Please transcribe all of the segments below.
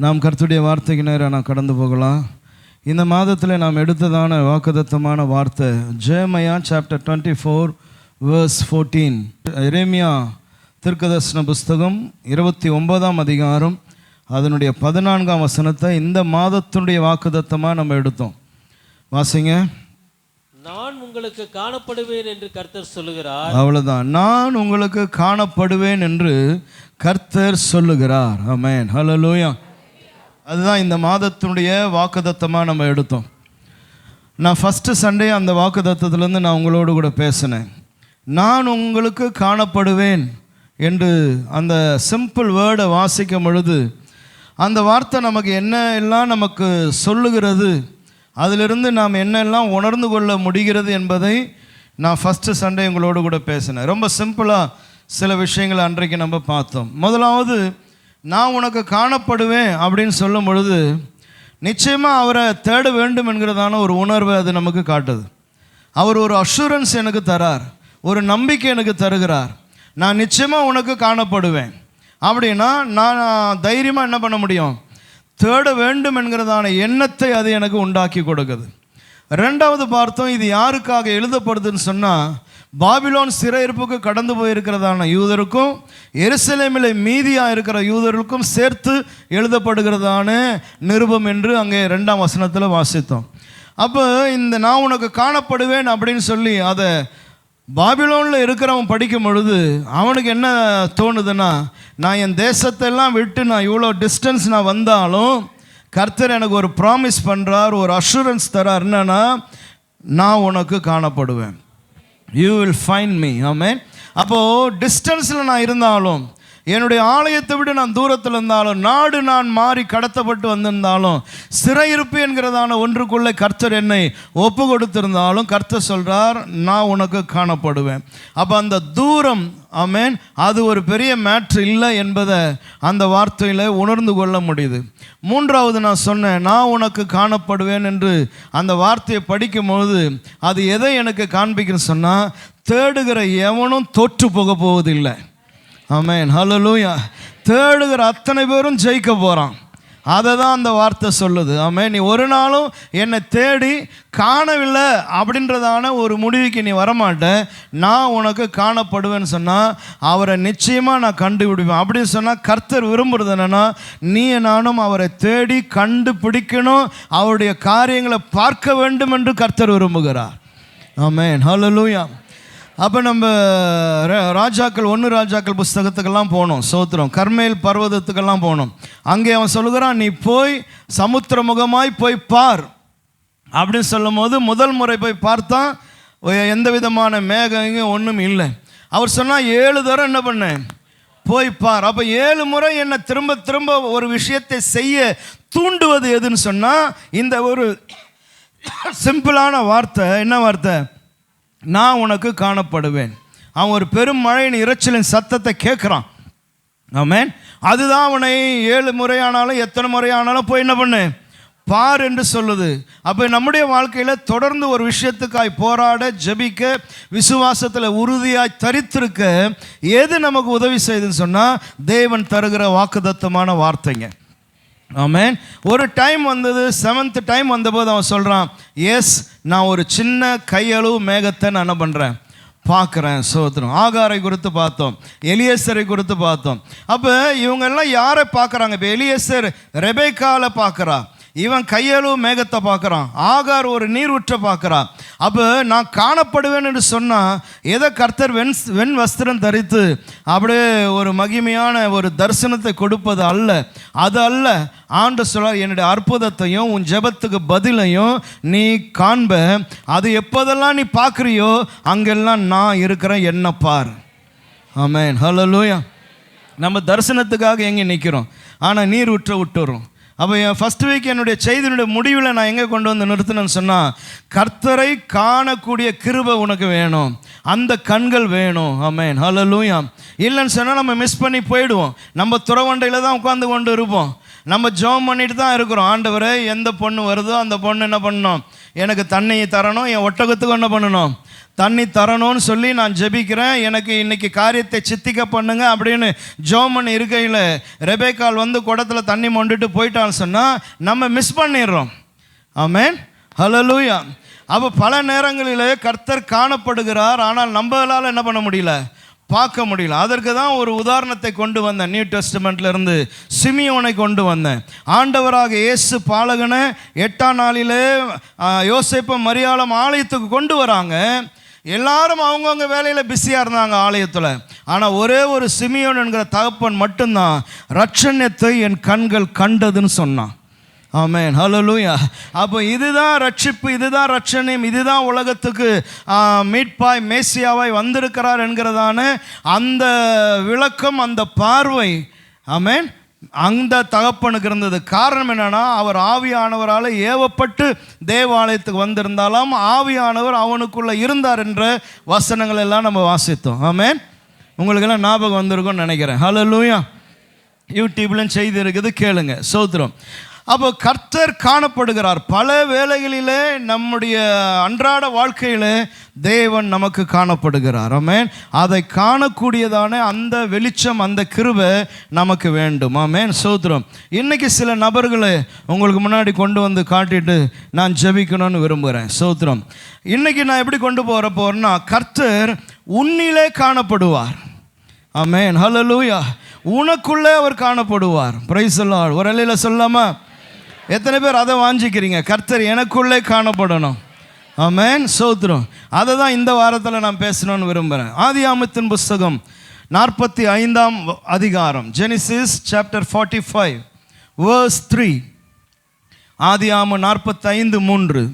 நாம் கர்த்தருடைய வார்த்தைக்கு நேரம் நான் கடந்து போகலாம். இந்த மாதத்தில் நாம் எடுத்ததான வாக்குத்தத்தமான வார்த்தை ஜெரமியா சாப்டர் 24 verse 14. எரேமியா தீர்க்கதரிசன புஸ்தகம் 29ஆம் அதிகாரம் அதனுடைய 14ஆம் வசனத்தை இந்த மாதத்தினுடைய வாக்குத்தத்தமாக நம்ம எடுத்தோம். வாசிங்க. நான் உங்களுக்கு காணப்படுவேன் என்று கர்த்தர் சொல்லுகிறார். அவ்வளவுதான். நான் உங்களுக்கு காணப்படுவேன் என்று கர்த்தர் சொல்லுகிறார். ஆமென். ஹல்லேலூயா. அதுதான் இந்த மாதத்தினுடைய வாக்குத்தத்தமாக நம்ம எடுத்தோம். நான் ஃபஸ்ட்டு சண்டே அந்த வாக்குத்தத்தத்திலேருந்து நான் உங்களோடு கூட பேசினேன். நான் உங்களுக்கு காணப்படுவேன் என்று அந்த சிம்பிள் வேர்டை வாசிக்கும் பொழுது அந்த வார்த்தை நமக்கு என்ன எல்லாம் நமக்கு சொல்லுகிறது, அதிலிருந்து நாம் என்னெல்லாம் உணர்ந்து கொள்ள முடிகிறது என்பதை நான் ஃபஸ்ட்டு சண்டே உங்களோடு கூட பேசினேன். ரொம்ப சிம்பிளாக சில விஷயங்களை அன்றைக்கு நம்ம பார்த்தோம். முதலாவது, நான் உனக்கு காணப்படுவேன் அப்படின்னு சொல்லும் பொழுது நிச்சயமாக அவரை தேட வேண்டும் என்கிறதான ஒரு உணர்வை அது நமக்கு காட்டுது. அவர் ஒரு அஷூரன்ஸ் எனக்கு தரார், ஒரு நம்பிக்கை எனக்கு தருகிறார். நான் நிச்சயமாக உனக்கு காணப்படுவேன் அப்படின்னா நான் தைரியமாக என்ன பண்ண முடியும்? தேட வேண்டும் என்கிறதான எண்ணத்தை அது எனக்கு உண்டாக்கி கொடுக்குது. ரெண்டாவது பார்த்தோம், இது யாருக்காக எழுதப்படுதுன்னு சொன்னால் பாபிலோன் சிறையிருப்புக்கு கடந்து போயிருக்கிறதான யூதருக்கும் எருசலேமில் மீதியாக இருக்கிற யூதருக்கும் சேர்த்து எழுதப்படுகிறதான நிருபம் என்று அங்கே 2ஆம் வசனத்தில் வாசித்தோம். அப்போ இந்த நான் உனக்கு காணப்படுவேன் அப்படின்னு சொல்லி அதை பாபிலோனில் இருக்கிறவன் படிக்கும் பொழுது அவனுக்கு என்ன தோணுதுன்னா, நான் என் தேசத்தெல்லாம் விட்டு நான் இவ்வளோ டிஸ்டன்ஸ் நான் வந்தாலும் கர்த்தர் எனக்கு ஒரு ப்ராமிஸ் பண்ணுறார், ஒரு அஷூரன்ஸ் தரார். என்னன்னா, நான் உனக்கு காணப்படுவேன், யூ வில் ஃபைண்ட் மீ. ஆமென். அப்போது டிஸ்டன்ஸில் நான் இருந்தாலும், என்னுடைய ஆலயத்தை விட நான் தூரத்தில் இருந்தாலும், நாடு நான் மாறி கடத்தப்பட்டு வந்திருந்தாலும், சிறையிருப்பு என்கிறதான ஒன்றுக்குள்ளே கர்த்தர் என்னை ஒப்பு கொடுத்திருந்தாலும் கர்த்தர் சொல்கிறார், நான் உனக்கு காணப்படுவேன். அப்போ அந்த தூரம், ஆமென், அது ஒரு பெரிய மேட்ரு இல்லை என்பதை அந்த வார்த்தையில் உணர்ந்து கொள்ள முடியுது. மூன்றாவது நான் சொன்னேன், நான் உனக்கு காணப்படுவேன் என்று அந்த வார்த்தையை படிக்கும்போது அது எதை எனக்கு காண்பிக்குன்னு சொன்னால், தேடுகிற எவனும் தோற்று போக போவதில்லை. ஆமென். ஹல்லேலூயா. தேடுகிற அத்தனை பேரும் ஜெயிக்க போகிறான். அதை தான் அந்த வார்த்தை சொல்லுது. ஆமென். நீ ஒரு நாளும் என்னை தேடி காணவில்லை அப்படின்றதான ஒரு முடிவுக்கு நீ வரமாட்ட. நான் உனக்கு காணப்படுவேன்னு சொன்னால் அவரை நிச்சயமாக நான் கண்டுபிடிப்பேன். அப்படின்னு சொன்னால் கர்த்தர் விரும்புகிறது என்னென்னா, நீ நானும் அவரை தேடி கண்டுபிடிக்கணும், அவருடைய காரியங்களை பார்க்க வேண்டும் என்று கர்த்தர் விரும்புகிறார். ஆமென். ஹல்லேலூயா. அப்போ நம்ம ராஜாக்கள் 1 ராஜாக்கள் புஸ்தகத்துக்கெல்லாம் போனோம். சோத்திரம். கர்மேல் பர்வதத்துக்கெல்லாம் போனோம். அங்கே அவன் சொல்லுகிறான், நீ போய் சமுத்திர முகமாய் போய் பார் அப்படின்னு சொல்லும் போது முதல் முறை போய் பார்த்தா எந்த விதமான மேகங்க ஒன்றும் இல்லை. அவர் சொன்னால் 7 தரம் என்ன பண்ணேன், போய் பார். அப்போ 7 முறை என்னை திரும்ப திரும்ப ஒரு விஷயத்தை செய்ய தூண்டுவது எதுன்னு சொன்னால் இந்த ஒரு சிம்பிளான வார்த்தை. என்ன வார்த்தை? நான் உனக்கு காணப்படுவேன். அவன் ஒரு பெரும் மழையின் இரைச்சலின் சத்தத்தை கேட்குறான். ஆமென். அதுதான் அவனை 7 முறையானாலும் எத்தனை முறையானாலும் போய் என்ன பண்ணு, பார் என்று சொல்லுது. அப்போ நம்முடைய வாழ்க்கையில் தொடர்ந்து ஒரு விஷயத்துக்காய் போராட, ஜெபிக்க, விசுவாசத்தில் உறுதியாய் தரித்திருக்க எது நமக்கு உதவி செய்யுதுன்னு சொன்னால் தேவன் தருகிற வாக்குத்தத்தமான வார்த்தைங்க. ஆமென். ஒரு டைம் வந்தது, 7th டைம் வந்தபோது அவன் சொல்கிறான், எஸ், நான் ஒரு சின்ன கையளவு மேகத்தை நான் என்ன பண்ணுறேன், பார்க்குறேன். சோத்திரம். ஆகாரை குறித்து பார்த்தோம், எலியேசரை குறித்து பார்த்தோம். அப்போ இவங்கெல்லாம் யாரை பார்க்குறாங்க? இப்போ எலியேசர் ரெபேக்காவை பார்க்குறா, இவன் கையளவு மேகத்தை பார்க்குறான், ஆகார் ஒரு நீரூற்றை பார்க்குறான். அப்போ நான் காணப்படுவேன் என்று சொன்னால் எதை கர்த்தர் வெண் வஸ்திரம் தரித்து அப்படியே ஒரு மகிமையான ஒரு தரிசனத்தை கொடுப்பது அல்ல, அது அல்ல. ஆண்டு சொல்ல, என்னுடைய அற்புதத்தையும் உன் ஜெபத்துக்கு பதிலையும் நீ காண்ப. அது எப்போதெல்லாம் நீ பார்க்குறியோ அங்கெல்லாம் நான் இருக்கிறேன், என்ன பார். ஆமென். ஹல்லேலூயா. நம்ம தரிசனத்துக்காக எங்கே நிற்கிறோம், ஆனால் நீர் விட்டுறோம். அப்போ என் ஃபஸ்ட் வீக் என்னுடைய செய்தியினுடைய முடிவில் நான் எங்கே கொண்டு வந்து நிறுத்தினேன்னு சொன்னால், கர்த்தரை காணக்கூடிய கிருபை உனக்கு வேணும், அந்த கண்கள் வேணும். ஆமென். ஹல்லேலூயா. இல்லைன்னு சொன்னால் நம்ம மிஸ் பண்ணி போயிடுவோம். நம்ம துறவண்டையில் தான் உட்காந்து கொண்டு இருப்போம். நம்ம ஜெபம் பண்ணிட்டு தான் இருக்கிறோம், ஆண்டவரே எந்த பொண்ணு வருதோ அந்த பொண்ணு என்ன பண்ணணும், எனக்கு தண்ணி தரணும், என் ஒட்டகத்துக்கு என்ன பண்ணணும், தண்ணி தரணும்னு சொல்லி நான் ஜெபிக்கிறேன், எனக்கு இன்னைக்கு காரியத்தை சித்திக்க பண்ணுங்க அப்படின்னு ஜெபம் பண்ணி இருக்கையில் ரெபேக்காள் வந்து குடத்தில் தண்ணி மொண்டுட்டு போயிட்டான்னு சொன்னால் நம்ம மிஸ் பண்ணிடுறோம். ஆமென், ஹல்லேலூயா. அப்போ பல நேரங்களிலே கர்த்தர் காணப்படுகிறார், ஆனால் நம்மளால் என்ன பண்ண முடியல, பார்க்க முடியல. அதற்கு தான் ஒரு உதாரணத்தை கொண்டு வந்தேன், நியூ டெஸ்டமெண்ட்ல இருந்து சிமியோனை கொண்டு வந்தேன். ஆண்டவராக இயேசு பாலகனை 8ஆம் நாளிலே யோசேப்பு மரியாளும் ஆலயத்துக்கு கொண்டு வராங்க. எல்லாரும் அவங்கவுங்க வேலையில் பிஸியாக இருந்தாங்க ஆலயத்தில். ஆனால் ஒரே ஒரு சிமியோன் என்கிற தகப்பன் மட்டும்தான் ரட்சண்யத்தை என் கண்கள் கண்டதுன்னு சொன்னான். ஆமென், ஹல்லேலூயா. அப்போ இதுதான் ரட்சிப்பு, இதுதான் ரட்சணியம், இதுதான் உலகத்துக்கு மீட்பாய் மேசியாவாய் வந்திருக்கிறார் என்கிறதான அந்த விளக்கம், அந்த பார்வை, ஆமென், அந்த தகப்பனுக்கு இருந்தது. காரணம் என்னன்னா, அவர் ஆவியானவரால் ஏவப்பட்டு தேவாலயத்துக்கு வந்திருந்தாலும் ஆவியானவர் அவனுக்குள்ளே இருந்தார் என்ற வசனங்கள் எல்லாம் நம்ம வாசித்தோம். ஆமென், உங்களுக்கெல்லாம் ஞாபகம் வந்திருக்கும்னு நினைக்கிறேன். ஹல்லேலூயா. யூடியூப்லையும் செய்தி இருக்குது, கேளுங்க. ஸ்தோத்திரம். அப்போ கர்த்தர் காணப்படுகிறார். பல வேளைகளிலே நம்முடைய அன்றாட வாழ்க்கையிலே தேவன் நமக்கு காணப்படுகிறார். ஆமென். அதை காணக்கூடியதான அந்த வெளிச்சம், அந்த கிருபை நமக்கு வேண்டும். ஆமென், ஸ்தோத்திரம். இன்னைக்கு சில நபர்களை உங்களுக்கு முன்னாடி கொண்டு வந்து காட்டிட்டு நான் ஜெபிக்கணும்னு விரும்புகிறேன். ஸ்தோத்திரம். இன்னைக்கு நான் எப்படி கொண்டு போகிறேன்னா, கர்த்தர் உன்னிலே காணப்படுவார். ஆமென், ஹல்லேலூயா. உனக்குள்ளே அவர் காணப்படுவார். Price the Lord. ஒரு அல்லேலூயா சொல்லாமா? எத்தனை பேர் அதை வாஞ்சிக்கிறீங்க? கர்த்தர் எனக்குள்ளே காணப்படணும். ஆமென், ஸ்தோத்திரம். அதை தான் இந்த வாரத்தில் நான் பேசணும்னு விரும்புகிறேன். ஆதியாகமத்தின் புஸ்தகம் 45ஆம் அதிகாரம், ஜெனிசிஸ் சாப்டர் 45 verse 3. ஆதியாகமம் 45:3.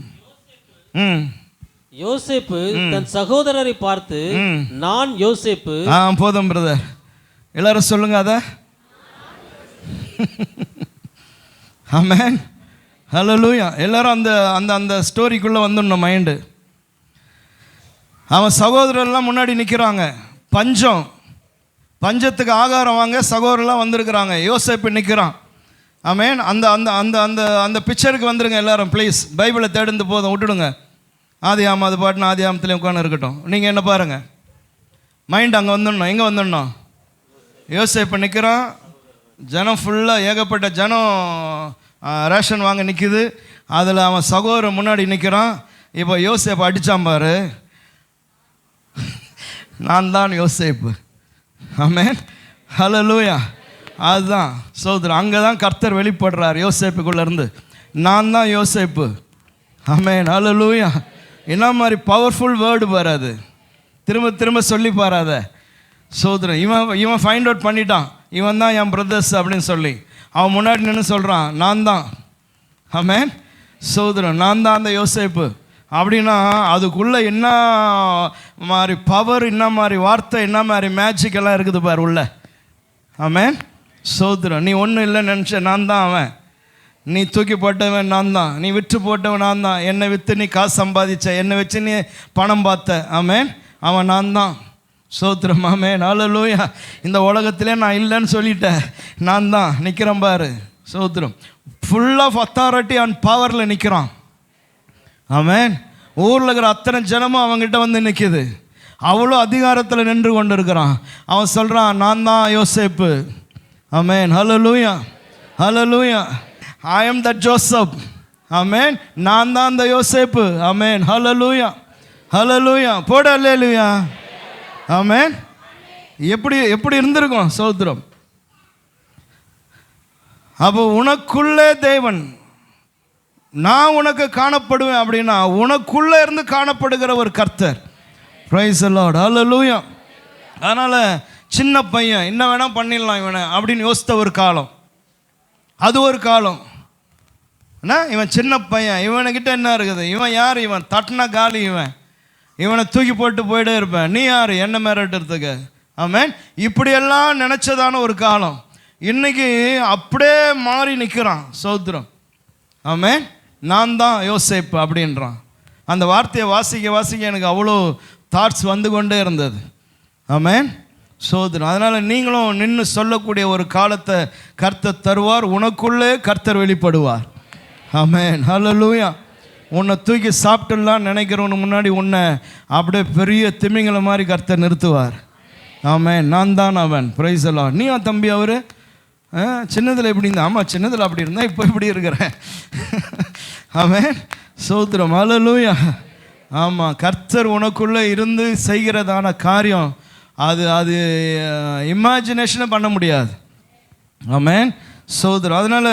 யோசேப்பு தன் சகோதரரை பார்த்து, நான் யோசேப்பு. போதும் பிரதர், எல்லாரும் சொல்லுங்க அத. ஆமென், ஹல்லேலூயா. எல்லாரும் அந்த அந்த அந்த ஸ்டோரிக்குள்ளே வந்துடணும் மைண்டு. அவன் சகோதரர்லாம் முன்னாடி நிற்கிறாங்க. பஞ்சத்துக்கு ஆகாரம் வாங்க சகோதரர்லாம் வந்திருக்கிறாங்க. யோசேப்பு நிற்கிறான். ஆமென். அந்த அந்த அந்த அந்த அந்த பிக்சருக்கு வந்துடுங்க எல்லாரும் ப்ளீஸ். பைபிளை தேடுந்து போதும், விட்டுடுங்க. ஆதியாகமம் அது பாட்டுன்னு ஆதியாகமத்தில் உட்காந்து இருக்கட்டும். நீங்கள் என்ன பாருங்கள், மைண்ட் அங்கே வந்துடணும். எங்கே வந்துடணும்? யோசேப்பு நிற்கிறான். ஜனம் ஃபுல்லாக, ஏகப்பட்ட ஜனம் ரேஷன் வாங்க நிற்கிது. அதில் அவன் சகோதரன் முன்னாடி நிற்கிறான். இப்போ யோசேப்பு அடித்தான் பாரு, நான் தான் யோசேப்பு. ஆமென், ஹல்லேலூயா. அதுதான் சகோதரன். அங்கே தான் கர்த்தர் வெளிப்படுறார் யோசேப்புக்குள்ளேருந்து. நான் தான் யோசேப்பு. ஆமென், ஹல்லேலூயா. என்ன மாதிரி பவர்ஃபுல் வேர்டு பாராது, திரும்ப திரும்ப சொல்லி பாராத சகோதரன். இவன் ஃபைண்ட் அவுட் பண்ணிட்டான், இவன் தான் என் பிரதர்ஸ் அப்படின்னு சொல்லி. அவன் முன்னாடி நின்று சொல்கிறான், நான் தான். ஆமென், சகோதரன், நான் தான் அந்த யோசேப்பு அப்படின்னா அதுக்குள்ளே என்ன மாதிரி பவர், என்ன மாதிரி வார்த்தை, என்ன மாதிரி மேஜிக் எல்லாம் இருக்குது பாரு உள்ள. ஆமென், சகோதரன். நீ ஒன்றும் இல்லைன்னு நினச்ச, நான் தான் அவன். நீ தூக்கி போட்டவன் நான் தான், நீ விற்று போட்டவன் நான் தான், என்னை விற்று நீ காசு சம்பாதிச்ச, என்னை வச்சு நீ பணம் பார்த்த. ஆமென், அவன் நான் தான். ஸ்தோத்திரம். ஆமென், ஹல்லேலூயா. இந்த உலகத்திலே நான் இல்லைன்னு சொல்லிட்டேன், நான் தான் நிற்கிறேன் பாரு. ஸ்தோத்திரம். ஃபுல் ஆஃப் அத்தாரிட்டி அண்ட் பவரில் நிற்கிறான். ஆமென். ஊரில் இருக்கிற அத்தனை ஜனமும் அவங்ககிட்ட வந்து நிற்கிது. அவ்வளோ அதிகாரத்தில் நின்று கொண்டு இருக்கிறான். அவன் சொல்கிறான், நான் தான் யோசேப்பு. ஆமென், ஹல்லேலூயா, ஹல்லேலூயா. I am that Joseph. ஆமென், நான் தான் அந்த யோசேப்பு. ஆமென், ஹல்லேலூயா, ஹல்லேலூயா. போட அல்லேலூயா. ஆமென். எப்படி எப்படி இருந்திருக்கும் சகோதரம். அப்போ உனக்குள்ளே தேவன், நான் உனக்கு காணப்படுவேன் அப்படின்னா உனக்குள்ளே இருந்து காணப்படுகிற ஒரு கர்த்தர். பிரைஸ் தி லார்ட், ஹல்லேலூயா. அதனால் சின்ன பையன் என்ன வேணால் பண்ணிடலாம் இவனை அப்படின்னு யோசித்த ஒரு காலம், அது ஒரு காலம். என்ன, இவன் சின்ன பையன், இவனுக்கிட்ட என்ன இருக்குது, இவன் யார், இவன் தட்டின காலி, இவனை தூக்கி போட்டு போயிட்டே இருப்பேன், நீ யார் என்ன மிரட்டுறதுக்கு. ஆமென். இப்படியெல்லாம் நினச்சதான ஒரு காலம். இன்னைக்கு அப்படியே மாறி நிற்கிறான் சகோதரம். ஆமென். நான் தான் யோசேப்பு அப்படின்றான். அந்த வார்த்தையை வாசிக்க வாசிக்க எனக்கு அவ்வளோ தாட்ஸ் வந்து கொண்டே இருந்தது. ஆமென். சோதரம். அதனால் நீங்களும் நின்று சொல்லக்கூடிய ஒரு காலத்தை கர்த்தர் தருவார். உனக்குள்ளே கர்த்தர் வெளிப்படுவார். ஆமென், ஹல்லேலூயா. உன்னை தூக்கி சாப்பிட்டுலாம் நினைக்கிறவனுக்கு முன்னாடி உன்னை அப்படியே பெரிய திமிங்கல மாதிரி கர்த்தர் நிறுத்துவார். ஆமென், நான் தான் அவன். பிரைஸ் எல்லாம். நீ தம்பி அவர் சின்னதில் எப்படி இருந்தா? ஆமாம், சின்னதில் அப்படி இருந்தால் இப்போ இப்படி இருக்கிறேன். ஆமென், சோத்திரம், ஹல்லேலூயா. ஆமாம், கர்த்தர் உனக்குள்ளே இருந்து செய்கிறதான காரியம் அது இமேஜினேஷனே பண்ண முடியாது. ஆமென், சோதரம். அதனால்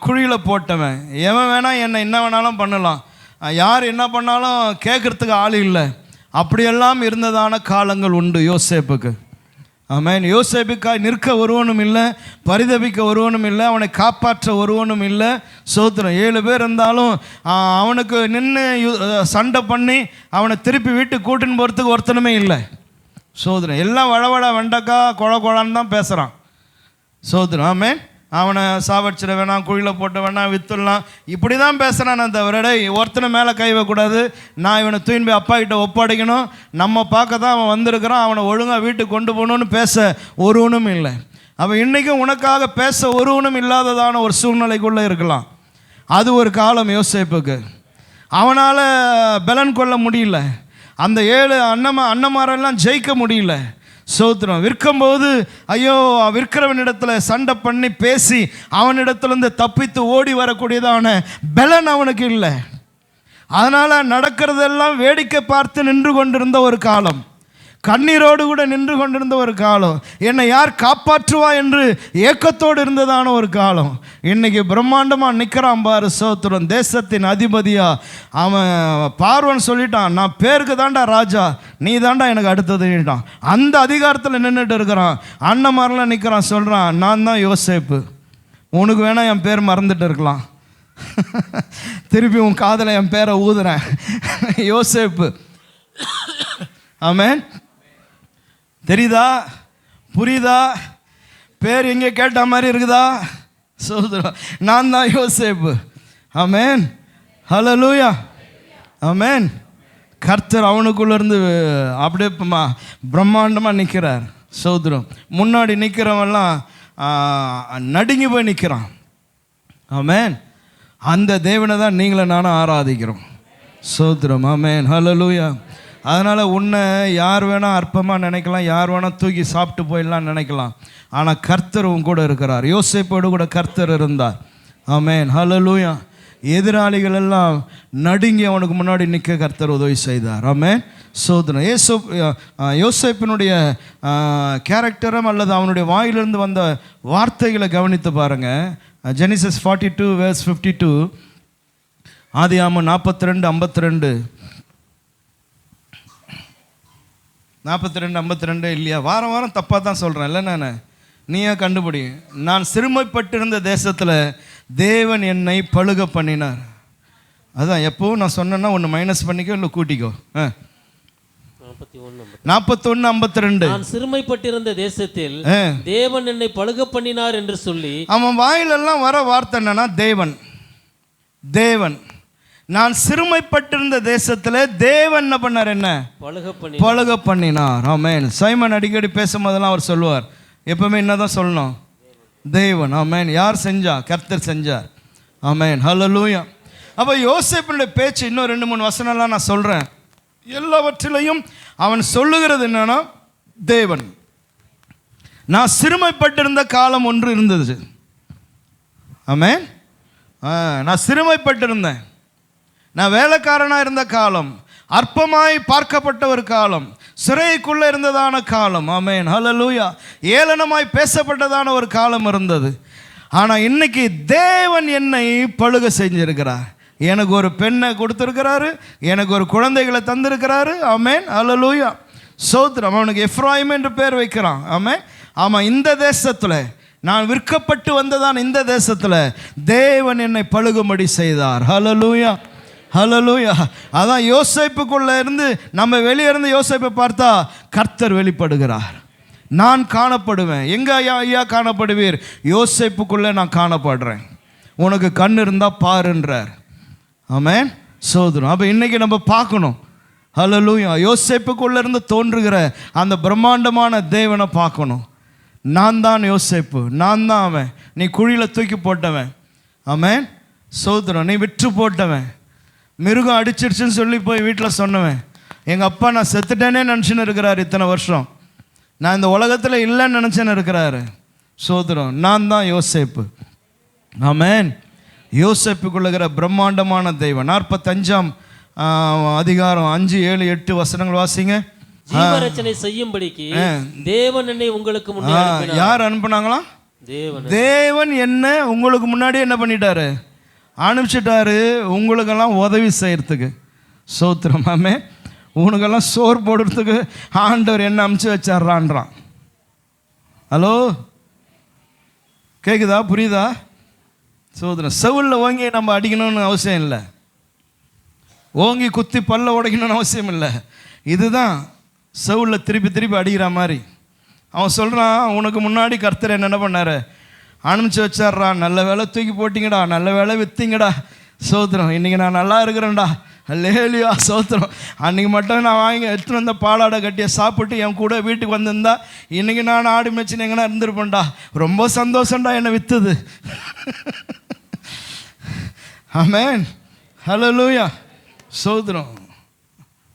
குழியில் போட்டவன் எவன் வேணால் என்னை என்ன வேணாலும் பண்ணலாம், யார் என்ன பண்ணாலும் கேட்குறதுக்கு ஆள் இல்லை. அப்படியெல்லாம் இருந்ததான காலங்கள் உண்டு யோசேப்புக்கு. ஆமென். யோசேப்புக்காய் நிற்க ஒருவனும் இல்லை, பரிதபிக்க ஒருவனும் இல்லை, அவனை காப்பாற்ற ஒருவனும் இல்லை. சோத்திரம். 7 பேர் இருந்தாலும் அவனுக்கு நின்று சண்டை பண்ணி அவனை திருப்பி வீட்டுக்கு கூட்டின்னு போகிறதுக்கு ஒருத்தனுமே இல்லை. சோதரம். எல்லாம் வளவள வெண்டக்கா குழான்னு தான் பேசுகிறான். சோதரம். ஆமென். அவனை சாவடிச்சிட வேணாம், குழியில் போட்ட வேணாம், வித்துடலாம், இப்படி தான் பேசுகிறானே தவிர ஒருத்தனை மேலே கை வைக்கக்கூடாது, நான் இவனை தூயின் போய் அப்பா கிட்ட ஒப்படைக்கணும், நம்ம பார்க்க தான் அவன் வந்திருக்கிறான், அவனை ஒழுங்காக வீட்டுக்கு கொண்டு போகணுன்னு பேச ஒருவனும் இல்லை. அவன் இன்றைக்கும் உனக்காக பேச ஒருவனும் இல்லாததான ஒரு சூழ்நிலைக்குள்ளே இருக்கலாம். அது ஒரு காலம் யோசேப்புக்கு. அவனால் பலன் கொள்ள முடியல. அந்த 7 அண்ணமாரெல்லாம் ஜெயிக்க முடியல. சோத்திரம். விற்கும்போது ஐயோ விற்கிறவனிடத்தில் சண்டை பண்ணி பேசி அவனிடத்துலேருந்து தப்பித்து ஓடி வரக்கூடியதான பலன் அவனுக்கு இல்லை. அதனால் நடக்கிறதெல்லாம் வேடிக்கை பார்த்து நின்று கொண்டிருந்த ஒரு காலம், கண்ணீரோடு கூட நின்று கொண்டிருந்த ஒரு காலம், என்னை யார் காப்பாற்றுவா என்று ஏக்கத்தோடு இருந்ததான ஒரு காலம். இன்றைக்கி பிரம்மாண்டமாக நிற்கிறான் பாரு. சோத்திரம். தேசத்தின் அதிபதியா அவன் பார்வன் சொல்லிட்டான், நான் பேருக்கு தாண்டா ராஜா, நீ தாண்டா எனக்கு அடுத்ததுட்டான். அந்த அதிகாரத்தில் நின்றுட்டு இருக்கிறான். அண்ணமாரெலாம் நிற்கிறான், சொல்கிறான், நான் தான் யோசேப்பு, உனக்கு வேணால் என் பேர் மறந்துட்டு இருக்கலாம், திருப்பி உன் காதில் என் பேரை ஊதுறேன், யோசேப்பு. ஆமென். தெரியுதா? புரியுதா? பேர் எங்கே கேட்ட மாதிரி இருக்குதா? சோதரா, நான் தான் யோசேப்பு. ஆமென், ஹல்லேலூயா. ஆமென். கர்த்தர் அவனுக்குள்ளேருந்து அப்படியே பிரம்மாண்டமாக நிற்கிறார். சோதரம். முன்னாடி நிற்கிறவெல்லாம் நடுங்கி போய் நிற்கிறான். ஆமென். அந்த தேவனை தான் நீங்களும் நானும் ஆராதிக்கிறோம். சோதரம். ஆமென், ஹல்லேலூயா. அதனால் உன்னை யார் வேணால் அற்பமாக நினைக்கலாம், யார் வேணால் தூக்கி சாப்பிட்டு போயிடலாம் நினைக்கலாம். ஆனால் கர்த்தர் உன் கூட இருக்கிறார். யோசேப்போடு கூட கர்த்தர் இருந்தார். ஆமென், ஹல்லேலூயா. எதிராளிகள் எல்லாம் நடுங்கி அவனுக்கு முன்னாடி நிற்க கர்த்தர் உதவி செய்தார். ஆமென், சோதனை. யோசேப்பினுடைய கேரக்டரும் அல்லது அவனுடைய வாயிலிருந்து வந்த வார்த்தைகளை கவனித்து பாருங்கள். ஜெனிசிஸ் 42:52, ஆதியாகமம் 42:52, 42:52 இல்லையா? வாரம் வாரம் தப்பாக தான் சொல்கிறேன் இல்லை நான், நீயே கண்டுபிடி. நான் சிறுமைப்பட்டிருந்த தேசத்தில் தேவன் என்னை பழுக பண்ணினார். அதான் எப்போவும் நான் சொன்னேன்னா ஒன்று மைனஸ் பண்ணிக்கோ இல்லை கூட்டிக்கோ. 41:52. நான் சிறுமைப்பட்டிருந்த தேசத்தில் தேவன் என்னை பழுக பண்ணினார் என்று சொல்லி அவன் வாயிலெல்லாம் வர வார்த்தை என்னன்னா தேவன், தேவன். நான் சிறுமைப்பட்டிருந்த தேசத்தில் தேவன் என்ன பண்ணார்? என்ன பழுக பண்ணினார். ஆமென். சைமன் அடிக்கடி பேசும்போதெல்லாம் அவர் சொல்லுவார், எப்பவுமே என்னதான் சொல்லணும்? தேவன். ஆமென். யார் செஞ்சா? கர்த்தர் செஞ்சார். ஆமென், ஹல்லேலூயா. அப்போ யோசேப்பினுடைய பேச்சு இன்னும் 2-3 வசனம்லாம் நான் சொல்கிறேன். எல்லாவற்றிலையும் அவன் சொல்லுகிறது என்னன்னா தேவன். நான் சிறுமைப்பட்டிருந்த காலம் ஒன்று இருந்தது. ஆமென். நான் சிறுமைப்பட்டிருந்தேன், நான் வேலைக்காரனாக இருந்த காலம், அற்பமாய் பார்க்கப்பட்ட ஒரு காலம், சிறைக்குள்ளே இருந்ததான காலம். ஆமென், ஹல்லேலூயா. ஏளனமாய் பேசப்பட்டதான ஒரு காலம் இருந்தது. ஆனால் இன்னைக்கு தேவன் என்னை பழுக செஞ்சிருக்கிறார். எனக்கு ஒரு பெண்ணை கொடுத்துருக்கிறாரு, எனக்கு ஒரு குழந்தைகளை தந்திருக்கிறாரு. ஆமென், ஹல்லேலூயா. சோத்ரம். அவனுக்கு எப்ராயிம் என்று பேர் வைக்கிறான். ஆமென். ஆமாம், இந்த தேசத்தில் நான் விற்கப்பட்டு வந்ததான் இந்த தேசத்தில் தேவன் என்னை பழுகும்படி செய்தார். ஹல்லேலூயா, ஹல்லேலூயா. அதான் யோசேப்புக்குள்ளே இருந்து நம்ம வெளியே இருந்து யோசேப்பை பார்த்தா கர்த்தர் வெளிப்படுகிறார். நான் காணப்படுவேன். எங்கே ஐயா காணப்படுவீர்? யோசேப்புக்குள்ளே நான் காணப்படுறேன். உனக்கு கண் இருந்தால் பாருன்றார். ஆமென், சோதரம். அப்போ இன்றைக்கி நம்ம பார்க்கணும், ஹல்லேலூயா. யோசேப்புக்குள்ள இருந்து தோன்றுகிற அந்த பிரம்மாண்டமான தேவனை பார்க்கணும். நான் தான் யோசேப்பு, நான் தான் அவன். நீ குழியில் தூக்கி போட்டவன், ஆமென், சோதரம். நீ விற்று போட்டவன், மிருகம் அடிச்சிருச்சுன்னு சொல்லி போய் வீட்டில் சொன்னவன். எங்கள் அப்பா நான் செத்துட்டேனே நினச்சின்னு இருக்கிறார் இத்தனை வருஷம். நான் இந்த உலகத்தில் இல்லைன்னு நினச்சேன்னு இருக்கிறாரு. சோதரம், நான் தான் யோசேப்பு, ஆமென். யோசேப்புக்குள்ளுகிற பிரம்மாண்டமான தெய்வம். 45ஆம் அதிகாரம் 5, 7, 8 வசனங்கள் வாசிங்க. ஜீவரட்சணை செய்யும்படிக்கு தேவன் என்னை உங்களுக்கு முன்னாடி. யார் அனுப்புனாங்களாம்? தேவன். தேவன் என்ன உங்களுக்கு முன்னாடி என்ன பண்ணிட்டாரு? அனுப்பிச்சிட்டாரு, உங்களுக்கெல்லாம் உதவி செய்யறதுக்கு. சோத்திரம், ஆமென். உனக்கெல்லாம் சோறு போடுறதுக்கு ஆண்டவர் என்ன அனுப்பிச்சு வச்சாரான்றான். ஹலோ, கேக்குதா? புரியுதா? சோதரம். செவுளில் ஓங்கி நம்ம அடிக்கணும்னு அவசியம் இல்லை, ஓங்கி குத்தி பல்ல உடைக்கணும்னு அவசியம் இல்லை. இதுதான் செவுளில் திருப்பி திருப்பி அடிக்கிற மாதிரி. அவன் சொல்கிறான், உனக்கு முன்னாடி கர்த்தர் என்ன பண்ணார்? அனுப்பிச்சு வச்சார்றான். நல்ல வேலை தூக்கி போட்டிங்கடா, நல்ல வேலை விற்றீங்கடா. சோத்திரம், இன்றைக்கி நான் நல்லா இருக்கிறேன்டா. அல்லேலூயா, சோத்திரம். அன்றைக்கி மட்டும் நான் வாங்கி எடுத்துன்னு வந்த பாலாடை கட்டியை சாப்பிட்டு என் கூட வீட்டுக்கு வந்திருந்தா இன்றைக்கி நான் ஆடு மேய்ச்சின்னு எங்கன்னா இருந்திருப்பேன்டா. ரொம்ப சந்தோஷம்டா என்னை விற்றுது. ஆமென், ஹல்லேலூயா, சோத்திரம்.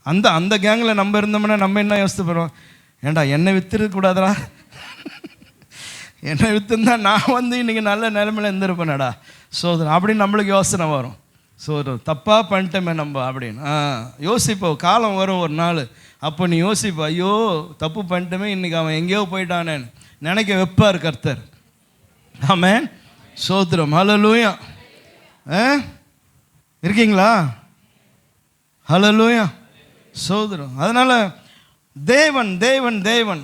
அந்த அந்த கேங்கில் நம்ம இருந்தோம்னா நம்ம என்ன யோசித்து போகிறோம்? ஏண்டா என்னை விற்றுருக்கூடாதா? என்னை விற்றுருந்தா நான் வந்து இன்றைக்கி நல்ல நிலைமையில் இருந்திருப்பேனடா. சோதரம், அப்படின்னு நம்மளுக்கு யோசனை வரும். சோதரம், தப்பாக பண்ணிட்டோமே நம்ம அப்படின்னு யோசிப்போம். காலம் வரும் ஒரு நாள், அப்போ நீ யோசிப்ப, ஐயோ தப்பு பண்ணிட்டோமே, இன்றைக்கி அவன் எங்கேயோ போயிட்டானேன்னு நினைக்க வைப்பார் கர்த்தர். ஆமென், சோத்திரம், ஹல்லேலூயா. இருக்கீங்களா? ஹல்லேலூயா, சோதரம். அதனால் தேவன் தேவன் தேவன்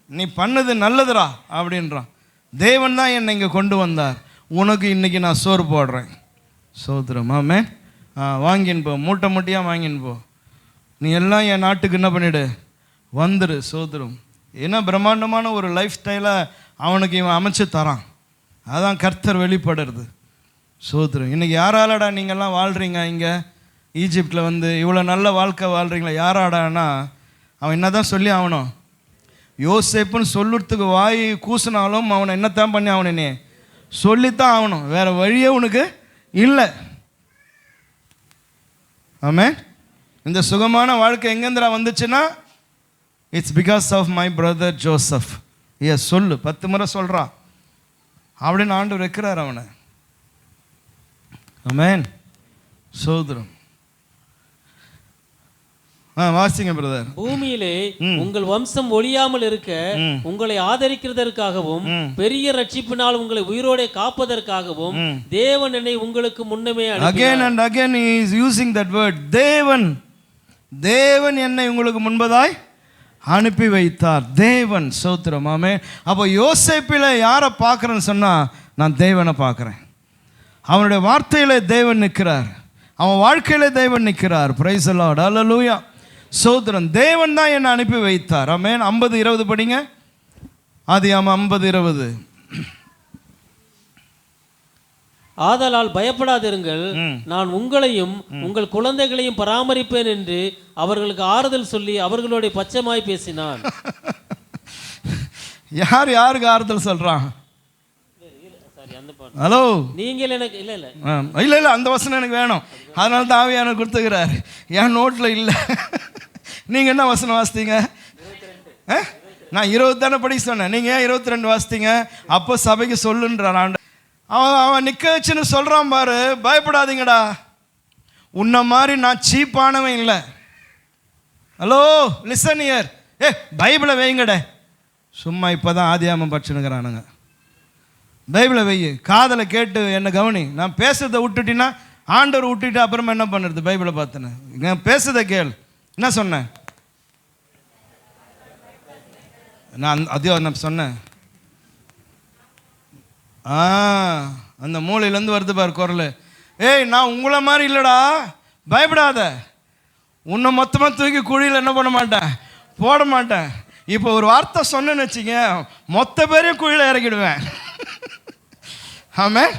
நீ பண்ணது நல்லதுடா அப்படின்றான். தேவன் தான் என்னை இங்கே கொண்டு வந்தார், உனக்கு இன்றைக்கி நான் சோறு போடுறேன். சோதரம், ஆமென். வாங்கின்னு போ, மூட்டை மூட்டையாக வாங்கின்னு போ. நீ எல்லாம் என் நாட்டுக்கு என்ன பண்ணிவிடு, வந்துடு. சோதரம், ஏன்னா பிரம்மாண்டமான ஒரு லைஃப் ஸ்டைலை அவனுக்கு இவன் அமைச்சு தரான். அதான் கர்த்தர் வெளிப்படுறது. சோதரம், இன்றைக்கி யாராலடா நீங்கள்லாம் வாழ்கிறீங்க? இங்கே ஈஜிப்டில் வந்து இவ்வளோ நல்ல வாழ்க்கை வாழ்கிறீங்களா? யாராடான்னா அவன் என்ன தான் சொல்லி ஆகணும்? யோசேப்புன்னு சொல்லுறதுக்கு வாய் கூசினாலும் அவனை என்னத்தான் பண்ணி அவனே சொல்லித்தான் ஆகணும், வேறு வழியே உனக்கு இல்லை. ஆமென். இந்த சுகமான வாழ்க்கை எங்கேருந்துடா வந்துச்சுன்னா, it's because of my brother Joseph. சொல்லு, 10 முறை சொல்கிறான் அப்படின்னு ஆண்டவர் வைக்கிறார் அவனை. ஆமென், சோதரம். வாசிங்க பிரதர். பூமியிலே உங்கள் வம்சம் ஒழியாமல் இருக்க உங்களை ஆதரிக்கிறதற்காகவும் பெரிய ரட்சிப்பினால் உங்களை உயிரோட காப்பதற்காகவும் தேவன் என்னை உங்களுக்கு முன்னமே again and again he is using that word, தேவன். தேவன் என்னை உங்களுக்கு முன்பதாய் அனுப்பி வைத்தார். தேவன், சோத்திரம், ஆமென். அப்போ யோசேப்பில் யாரை பார்க்குறேன்னு சொன்னால், நான் தேவனை பார்க்குறேன். அவனுடைய வார்த்தையிலே தேவன் நிற்கிறார், அவன் வாழ்க்கையிலே தேவன் நிற்கிறார். பிரைஸ் தி லார்ட், ஹல்லேலூயா, சோதரன். தேவன் தான் என்னை அனுப்பி வைத்தார். ஆமென். 50:20 படிங்க. ஆதியாகமம் 50:20. ஆதலால் பயப்படாதிருங்கள், நான் உங்களையும் உங்கள் குழந்தைகளையும் பராமரிப்பேன் என்று அவர்களுக்கு ஆறுதல் சொல்லி அவர்களோட பச்சைமாய் பேசினான். யாருக்கு ஆறுதல் சொல்றான்? ஹலோ, நீங்கள் எனக்கு இல்ல இல்ல இல்ல இல்ல அந்த வசனம் எனக்கு வேணும். அதனால தான் ஆவியானவர் கொடுத்துக்கிறார், என் நோட்ல இல்லை. நீங்க என்ன வசனம் வாசித்தீங்க? நான் 20 தானே படிக்க சொன்னேன், நீங்க ஏன் 22 வாசித்தீங்க? அப்போ சபைக்கு சொல்லுன்றான் ஆண்டு. அவன் நிற்க வச்சுன்னு சொல்கிறான் பாரு, பயப்படாதீங்கடா, உன்னை மாதிரி நான் சீப்பானவன் இல்லை. Hello, listen year. பைபிளை வைங்கட. சும்மா இப்போ தான் ஆதியாகமம் படிச்சுனுக்கிறானுங்க. பைபிளை வை, காதலை கேட்டு என்ன கவனி. நான் பேசுறதை விட்டுட்டின்னா ஆண்டவர் விட்டுட்டு அப்புறமா என்ன பண்ணுறது? பைபிளை பார்த்துனேன், நான் பேசுறதை கேள். என்ன சொன்னேன் நான்? அதே நான் சொன்னேன். அந்த மூளையிலேருந்து வருது பாரு குரல். நான் உங்களை மாதிரி இல்லைடா, பயப்படாத, உன்னை மொத்தமாக தூக்கி குழியில் என்ன பண்ண மாட்டேன், போட மாட்டேன். இப்போ ஒரு வார்த்தை சொன்னேன்னு வச்சுங்க, மொத்த பேரையும் குழியில் இறக்கிடுவேன். ஆமாம்,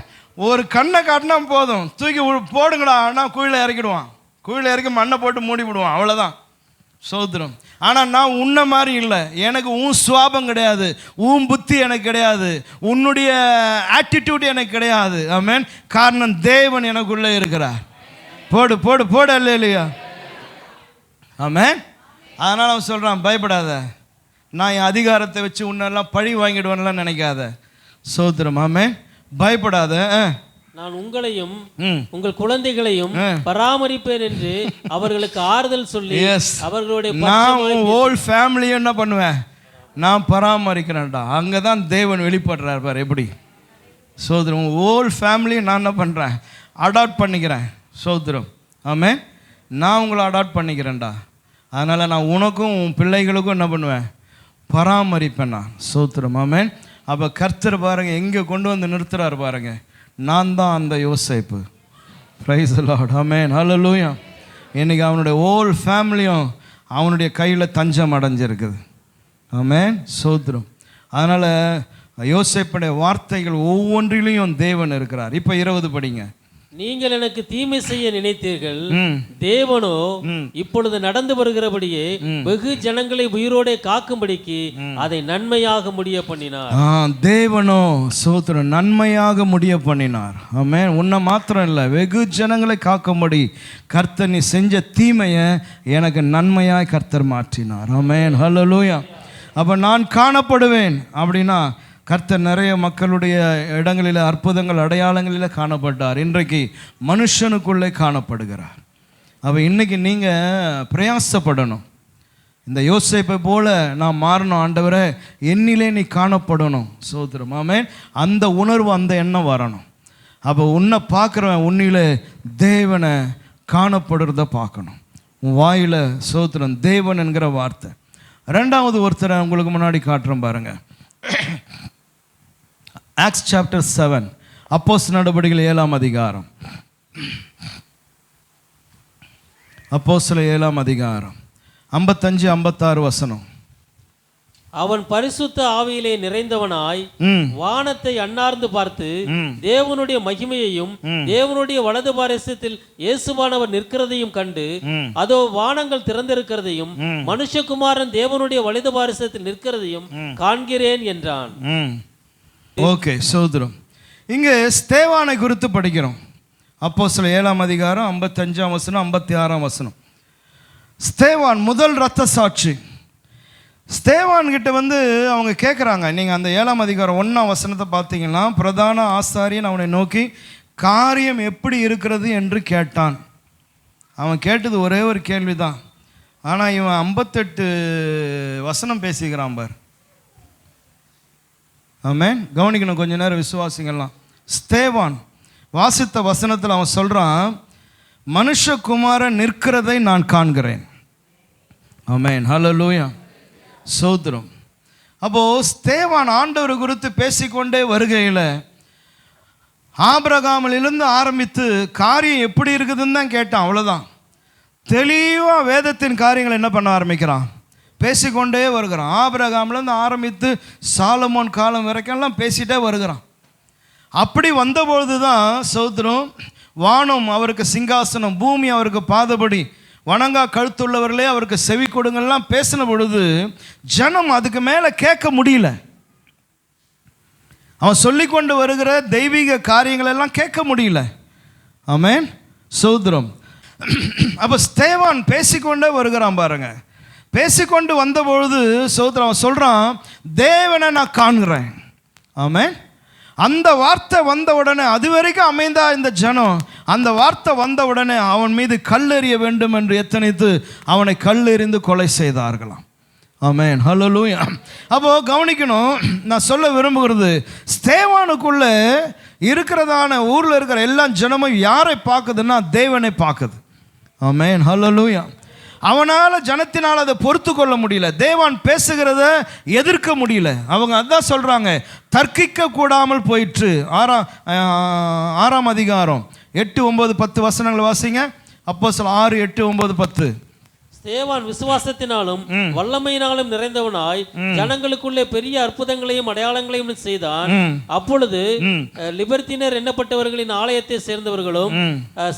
ஒரு கண்ணை காட்டினா போதும், தூக்கி போடுங்கடா, ஆனால் குழியில் இறக்கிடுவான். குழியில் இறக்கி மண்ணை போட்டு மூடி விடுவான், அவ்வளோதான். சோதரம். ஆனால் நான் உன்ன மாதிரி இல்லை, எனக்கு உன் சுவாபம் கிடையாது, உன் புத்தி எனக்கு கிடையாது, உன்னுடைய ஆட்டிடியூட் எனக்கு கிடையாது. ஆமென். காரணம் தேவன் எனக்குள்ளே இருக்கிறார். போடு போடு போடு, அல்ல இல்லையா? ஆமென். அதனால் அவன் சொல்கிறான், பயப்படாத, நான் என் அதிகாரத்தை வச்சு உன்னெல்லாம் பழி வாங்கிடுவேன்லாம் நினைக்காத. சோதரம். ஆமென். பயப்படாத, நான் உங்களையும் உங்கள் குழந்தைகளையும் பராமரிப்பேன் என்று அவர்களுக்கு ஆறுதல் சொல்லி அவர்களுடைய நான் ஹோல் ஃபேமிலியை என்ன பண்ணுவேன், நான் பராமரிக்கிறேன்டா. அங்கே தான் தேவன் வெளிப்படுறார் பார் எப்படி. சோதரம். ஹோல் ஃபேமிலியை நான் என்ன பண்ணுறேன், அடாப்ட் பண்ணிக்கிறேன். சோதரம். ஆமென். நான் உங்களை அடாப்ட் பண்ணிக்கிறேன்டா. அதனால் நான் உனக்கும் உன் பிள்ளைகளுக்கும் என்ன பண்ணுவேன், பராமரிப்பேன் நான். சோத்திரம். ஆமென். அப்போ கர்த்தர் பாருங்கள் எங்கே கொண்டு வந்து நிறுத்துறாரு பாருங்கள். நான் தான் அந்த யோசேப்பு. Praise the Lord. Amen. Hallelujah. இன்றைக்கி அவனுடைய ஹோல் ஃபேமிலியும் அவனுடைய கையில் தஞ்சம் அடைஞ்சிருக்குது. ஆமென். சோத்திரம். அதனால் யோசேப்புடைய வார்த்தைகள் ஒவ்வொன்றிலையும் தேவன் இருக்கிறார். இப்போ 20 படிங்க. நீங்கள் எனக்கு தீமை செய்ய நினைத்தீர்கள், தேவனோ இப்பொழுது நடந்து வருகிறபடியே வெகு ஜனங்களை உயிரோടെ காக்கும்படிக்கு அதை நன்மையாக முடிய பண்ணினார். தேவனோ சோத்திரம் நன்மையாக முடிய பண்ணினார். ஆமென். உன்னை மாத்திரம் இல்லை, வெகு ஜனங்களை காக்கும்படி கர்த்தர் நீ செஞ்ச தீமையை எனக்கு நன்மையாய் கர்த்தர் மாற்றினார். ஆமென். ஹல்லேலூயா. அப்போ நான் காணப்படுவேன் அப்படின்னா கர்த்தர் நிறைய மக்களுடைய இடங்களில் அற்புதங்கள் அடையாளங்களில் காணப்பட்டார். இன்றைக்கு மனுஷனுக்குள்ளே காணப்படுகிறார். அப்போ இன்றைக்கி நீங்கள் பிரயாசப்படணும். இந்த யோசேப்பை போல நான் மாறணும் ஆண்டவரே, என்னிலே நீ காணப்படணும். சோத்திரம். ஆமென். அந்த உணர்வு, அந்த எண்ணம் வரணும். அப்போ உன்னை பார்க்குறவன் உன்னிலே தேவனை காணப்படுறத பார்க்கணும். உன் வாயில் சோத்திரம் தேவன் என்கிற வார்த்தை. ரெண்டாவது ஒருத்தரை உங்களுக்கு முன்னாடி காட்டுறேன் பாருங்கள். ஆக்ட்ஸ் சாப்டர் 7, அப்போஸ்தலர் நடபடிகள் 7ஆம் அதிகாரம். அப்போஸ்தலர் 7ஆம் அதிகாரம் 55-56 வசனம். அவன் பரிசுத்த ஆவியிலே நிறைந்தவனாய் வானத்தை அண்ணார்ந்து பார்த்து தேவனுடைய மகிமையையும் தேவனுடைய வலது பாரிசத்தில் இயேசுவானவர் நிற்கிறதையும் கண்டு, அதோ வானங்கள் திறந்திருக்கிறதையும் மனுஷகுமாரன் தேவனுடைய வலது பாரிசத்தில் நிற்கிறதையும் காண்கிறேன் என்றான். ஓகே. சோதரம். இங்கே ஸ்தேவானை குறித்து படிக்கிறோம். அப்போஸ்தலர் 7ஆம் அதிகாரம் 55ஆம் வசனம் 56ஆம் வசனம். ஸ்தேவான் முதல் இரத்த சாட்சி. ஸ்தேவான் கிட்ட வந்து அவங்க கேட்குறாங்க. நீங்கள் அந்த 7ஆம் அதிகாரம் 1ஆம் வசனத்தை பார்த்தீங்கன்னா, பிரதான ஆசாரியன் அவனை நோக்கி காரியம் எப்படி இருக்கிறது என்று கேட்டான். அவன் கேட்டது ஒரே ஒரு கேள்வி தான். ஆனால் இவன் 58 வசனம் பேசிக்கிறான் பார். ஆமென். கவனிக்கணும் கொஞ்ச நேரம் விசுவாசிங்கள்லாம். ஸ்தேவான் வாசித்த வசனத்தில் அவன் சொல்கிறான், மனுஷகுமாரன் நிற்கிறதை நான் காண்கிறேன். ஆமென். ஹல்லேலூயா. சோத்திரம். அப்போது ஸ்தேவான் ஆண்டவர் குறித்து பேசிக்கொண்டே வருகையில் ஆபிரகாமிலிருந்து ஆரம்பித்து காரியம் எப்படி இருக்குதுன்னு தான் கேட்டான். அவ்வளோதான். தெளிவாக வேதத்தின் காரியங்களை என்ன பண்ண ஆரம்பிக்கிறான், பேசிக்கொண்டே வருகிறான். ஆபிரகாம்லேருந்து ஆரம்பித்து சாலமோன் காலம் வரைக்கும்லாம் பேசிகிட்டே வருகிறான். அப்படி வந்தபொழுது தான் சோத்திரம் வானம் அவருக்கு சிங்காசனம், பூமி அவருக்கு பாதபடி, வணங்கா கழுத்துள்ளவர்களே அவருக்கு செவி கொடுங்கள்லாம் பேசின பொழுது ஜனம் அதுக்கு மேலே கேட்க முடியல. அவன் சொல்லி கொண்டு வருகிற தெய்வீக காரியங்களெல்லாம் கேட்க முடியல. ஆமென். சோத்திரம். அப்போ ஸ்தேவான் பேசிக்கொண்டே வருகிறான் பாருங்க. பேசிக்கொண்டு வந்தபொழுது சோத்திரம் அவன் சொல்கிறான், தேவனை நான் காண்கிறேன். ஆமென். அந்த வார்த்தை வந்த உடனே, அது வரைக்கும் அமைந்தா இந்த ஜனம், அந்த வார்த்தை வந்த உடனே அவன் மீது கல்லெறிய வேண்டும் என்று எத்தனைத்து அவனை கல்லெறிந்து கொலை செய்தார்களாம். ஆமென். ஹல்லேலூயா. அப்போது கவனிக்கணும், நான் சொல்ல விரும்புகிறது, ஸ்தேவானுக்குள்ளே இருக்கிறதான ஊரில் இருக்கிற எல்லா ஜனமும் யாரை பார்க்குதுன்னா தேவனை பார்க்குது. ஆமென். ஹல்லேலூயா. அவனால் ஜனத்தினால் அதை பொறுத்து கொள்ள முடியல, தேவான் பேசுகிறத எதிர்க்க முடியல. அவங்க அதான் சொல்கிறாங்க, தர்க்கிக்க கூடாமல் போயிற்று. 6ஆம் அதிகாரம் 8, 9, 10 வசனங்கள் வாசிங்க. அப்போஸ்தலர் 6, 8, 9, 10. ஸ்தேவான் விசுவாசத்தினாலும் வல்லமையினாலும் நிறைந்தவனாய் ஜனங்களுக்குள்ளே பெரிய அற்புதங்களையும் அடையாளங்களையும் செய்தான். அப்பொழுது லிபர்த்தினர் எண்ணப்பட்டவர்களின் ஆலயத்தை சேர்ந்தவர்களும்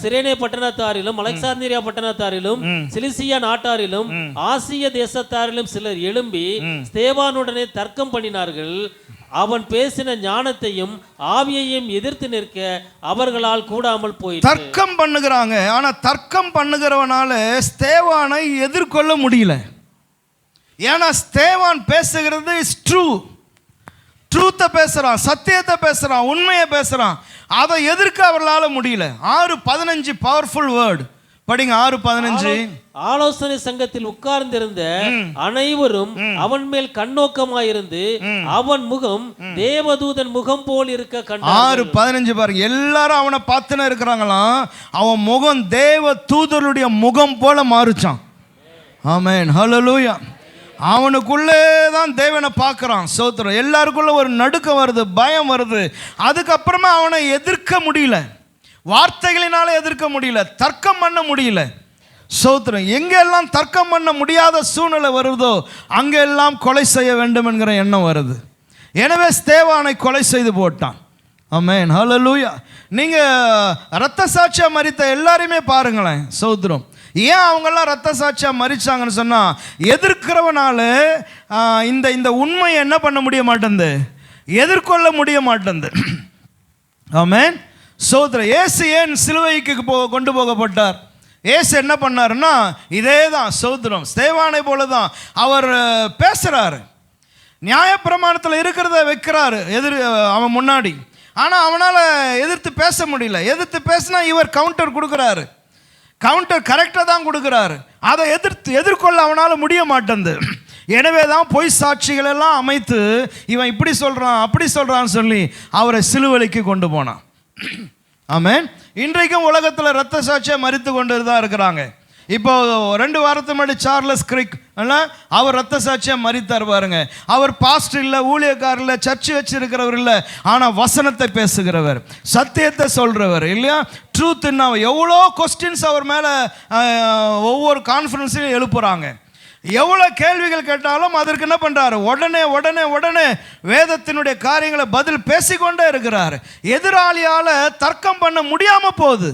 சிரேனே பட்டணத்தாரிலும் அலெக்சாந்திரியா பட்டணத்தாரிலும் சிலிசியா நாட்டாரிலும் ஆசிய தேசத்தாரிலும் சிலர் எழும்பி ஸ்தேவானுடனே தர்க்கம் பண்ணினார்கள். அவன் பேசின ஞானத்தையும் ஆவியையும் எதிர்த்து நிற்க அவர்களால் கூடாமல் போயிற்று. தர்க்கம் பண்ணுகிறாங்க. ஆனா தர்க்கம் பண்ணுகிறவனால ஸ்தேவானை எதிர்கொள்ள முடியல. ஏன்னா ஸ்தேவான் பேசுகிறது இஸ் ட்ரூ. ட்ரூத்தை பேசுறான், சத்தியத்தை பேசுறான், உண்மையை பேசுறான். அதை எதிர்க்க அவர்களால் முடியல. 6:15 பவர்ஃபுல் வேர்டு படிங்க. 6:15 ஆலோசனை சங்கத்தில் உட்கார்ந்திருந்த அனைவரும் அவன் மேல் கண்ணோக்கமாயிருந்து அவன் முகம் தேவதூதன் முகம் போல் இருக்க கண்டார்கள். 6:15 பாருங்க. எல்லாரும் அவனை பார்த்துன்னு இருக்கிறாங்களாம். அவன் முகம் தேவ தூதருடைய முகம் போல மாறுச்சான். ஆமென், ஹல்லேலூயா. அவனுக்குள்ளே தான் தேவனை பார்க்குறான். ஸ்தோத்திரம். எல்லாருக்குள்ள ஒரு நடுக்கம் வருது, பயம் வருது. அதுக்கப்புறமா அவனை எதிர்க்க முடியல, வார்த்தைகளினால எதிர்க்க முடியல, தர்க்கம் பண்ண முடியல. ஸ்தோத்திரம். எங்கெல்லாம் தர்க்கம் பண்ண முடியாத சூழ்நிலை வருதோ அங்கெல்லாம் கொலை செய்ய வேண்டும் என்கிற எண்ணம் வருது. எனவே ஸ்தேவானை கொலை செய்து போட்டான். ஆமென், ஹல்லேலூயா. நீங்க இரத்த சாட்சியா மரித்த எல்லாரையுமே பாருங்களேன். ஸ்தோத்திரம். ஏன் அவங்கெல்லாம் இரத்த சாட்சியா மரிச்சாங்கன்னு சொன்னா, எதிர்க்கிறவனால இந்த உண்மையை என்ன பண்ண முடிய மாட்டேங்குது, எதிர்கொள்ள முடிய மாட்டேங்குது. ஆமென். சோதரர். இயேசு ஏன் சிலுவைக்கு கொண்டு போகப்பட்டார்? இயேசு என்ன பண்ணாருன்னா இதே தான். சோதரம். ஸ்தேவானை போல தான் அவர் பேசுறாரு. நியாயப்பிரமாணத்தில் இருக்கிறத வைக்கிறாரு அவன் முன்னாடி. ஆனால் அவனால் எதிர்த்து பேச முடியல. எதிர்த்து பேசினா இவர் கவுண்டர் கொடுக்குறாரு. கவுண்டர் கரெக்டாக தான் கொடுக்குறாரு. அதை எதிர்கொள்ள அவனால் முடிய மாட்டேங்குது. எனவே தான் பொய் சாட்சிகள் எல்லாம் அமைத்து இவன் இப்படி சொல்கிறான் அப்படி சொல்கிறான்னு சொல்லி அவரை சிலுவைக்கு கொண்டு போனான். ஆமென். இன்றைக்கும் உலகத்தில் இரத்த சாட்சியை மரித்து கொண்டு தான் இருக்கிறாங்க. இப்போ 2 வாரத்துக்கு முன்னாடி சார்லஸ் கிரிக் அவர் இரத்த சாட்சியை மரித்தார் பாருங்க. அவர் பாஸ்டர் இல்லை, ஊழியக்காரர் இல்லை, சர்ச்சு வச்சிருக்கிறவர் இல்லை, ஆனால் வசனத்தை பேசுகிறவர், சத்தியத்தை சொல்றவர் இல்லையா, ட்ரூத். எவ்வளோ கொஸ்டின்ஸ் அவர் மேலே ஒவ்வொரு கான்ஃபரன்ஸ்லையும் எழுப்புறாங்க. எவ்வளோ கேள்விகள் கேட்டாலும் அதற்கு என்ன பண்ணுறாரு, உடனே உடனே உடனே வேதத்தினுடைய காரியங்களை பதில் பேசிக்கொண்டே இருக்கிறார். எதிராளியால் தர்க்கம் பண்ண முடியாமல் போகுது.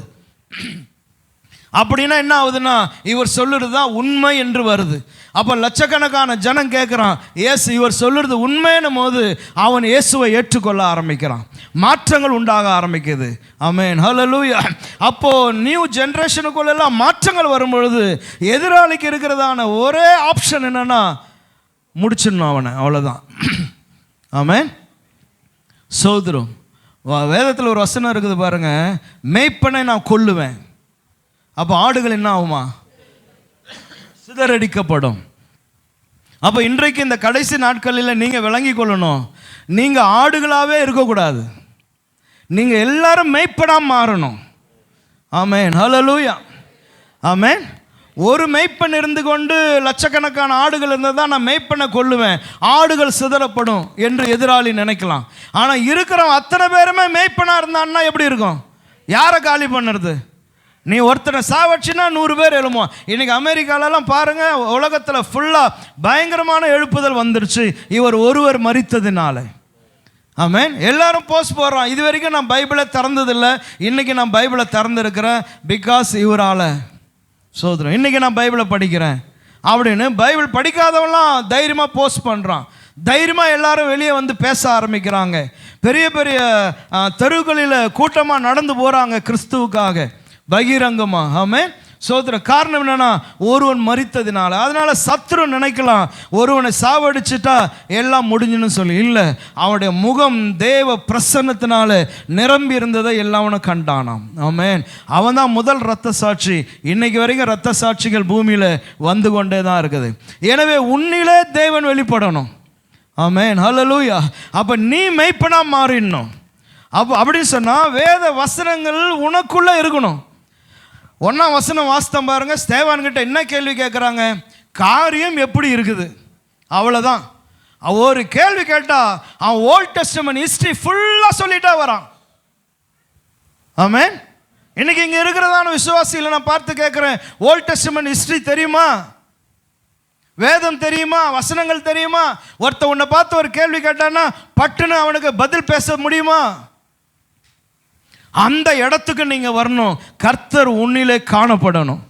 அப்படின்னா என்ன ஆகுதுன்னா, இவர் சொல்லுறது தான் உண்மை என்று வருது. அப்போ லட்சக்கணக்கான ஜனம் கேட்குறான், இயேசு இவர் சொல்லுறது உண்மைன்னும் போது அவன் இயேசுவை ஏற்றுக்கொள்ள ஆரம்பிக்கிறான். மாற்றங்கள் உண்டாக ஆரம்பிக்குது. ஆமென், ஹல்லேலூயா. அப்போது நியூ ஜென்ரேஷனுக்குள்ளெல்லாம் மாற்றங்கள் வரும் பொழுது எதிராளிக்கு இருக்கிறதான ஒரே ஆப்ஷன் என்னன்னா, முடிச்சிடணும் அவனை, அவ்வளோதான். ஆமென். சோதரம். வேதத்தில் ஒரு வசனம் இருக்குது பாருங்க, மேய்ப்பனை நான் கொல்லுவேன். அப்போ ஆடுகள் என்ன ஆகுமா, சிதறடிக்கப்படும். அப்போ இன்றைக்கு இந்த கடைசி நாட்களில் நீங்கள் விளங்கி கொள்ளணும், நீங்கள் ஆடுகளாகவே இருக்கக்கூடாது, நீங்கள் எல்லாரும் மேய்ப்பனாக மாறணும். ஆமென், ஹல்லேலூயா. ஆமென். ஒரு மேய்ப்பன் இருந்து கொண்டு லட்சக்கணக்கான ஆடுகள் இருந்தால் தான் நான் மேய்ப்பனை கொல்லுவேன், ஆடுகள் சிதறப்படும் என்று எதிராளி நினைக்கலாம். ஆனால் இருக்கிற அத்தனை பேருமே மேய்ப்பனாக இருந்தான்னா எப்படி இருக்கும்? யாரை காலி பண்ணுறது? நீ ஒருத்தனை சாவச்சின்னா 100 பேர் எழுமுவான். இன்னைக்கு அமெரிக்காலெல்லாம் பாருங்க, உலகத்தில் ஃபுல்லாக பயங்கரமான எழுப்புதல் வந்துருச்சு இவர் ஒருவர் மரித்ததினால. ஆமென். எல்லாரும் போஸ்ட் போடுறான். இது வரைக்கும் நான் பைபிளை திறந்ததில்லை, இன்னைக்கு நான் பைபிளை திறந்துருக்கிறேன் பிகாஸ் இவரால். சோதரம். இன்னைக்கு நான் பைபிளை படிக்கிறேன் அப்படின்னு பைபிள் படிக்காதவெல்லாம் தைரியமாக போஸ்ட் பண்ணுறான். தைரியமாக எல்லாரும் வெளியே வந்து பேச ஆரம்பிக்கிறாங்க. பெரிய பெரிய தெருவுகளில் கூட்டமாக நடந்து போகிறாங்க கிறிஸ்துவுக்காக, பகிரங்கமா. ஆமென். சோதர. காரணம் என்னன்னா, ஒருவன் மரித்ததினால. அதனால சத்துரு நினைக்கலாம் ஒருவனை சாவடிச்சுட்டா எல்லாம் முடிஞ்சுன்னு சொல்லி. இல்லை, அவனுடைய முகம் தேவ பிரசன்னத்தினால நிரம்பி இருந்ததை எல்லாவனும் கண்டானாம். ஆமென். அவன் தான் முதல் இரத்த சாட்சி. இன்னைக்கு வரைக்கும் இரத்த சாட்சிகள் பூமியில் வந்து கொண்டே தான் இருக்குது. எனவே உன்னிலே தேவன் வெளிப்படணும். ஆமென், ஹல்லேலூயா. அப்போ நீ மெய்ப்பனா மாறிடணும். அப்போ அப்படின்னு சொன்னால் வேத வசனங்கள் உனக்குள்ளே இருக்கணும். 1ஆம் வசனம் வாஸ்தம் பாருங்க. ஸ்தேவான்கிட்ட என்ன கேள்வி கேட்குறாங்க, காரியம் எப்படி இருக்குது, அவ்வளோதான். ஒரு கேள்வி கேட்டால் அவன் ஓல்ட் டெஸ்டமென்ட் ஹிஸ்ட்ரி ஃபுல்லாக சொல்லிட்டே வரான். ஆமென். இன்னைக்கு இங்கே இருக்கிறதான விசுவாசிகளை நான் பார்த்து கேட்குறேன், ஓல்ட் டெஸ்டமென்ட் ஹிஸ்ட்ரி தெரியுமா? வேதம் தெரியுமா, வசனங்கள் தெரியுமா? ஒருத்த உன்னை பார்த்து ஒரு கேள்வி கேட்டான்னா பட்டுன்னு அவனுக்கு பதில் பேச முடியுமா? அந்த இடத்துக்கு நீங்க வரணும். கர்த்தர் உன்னிலே காணப்படணும்.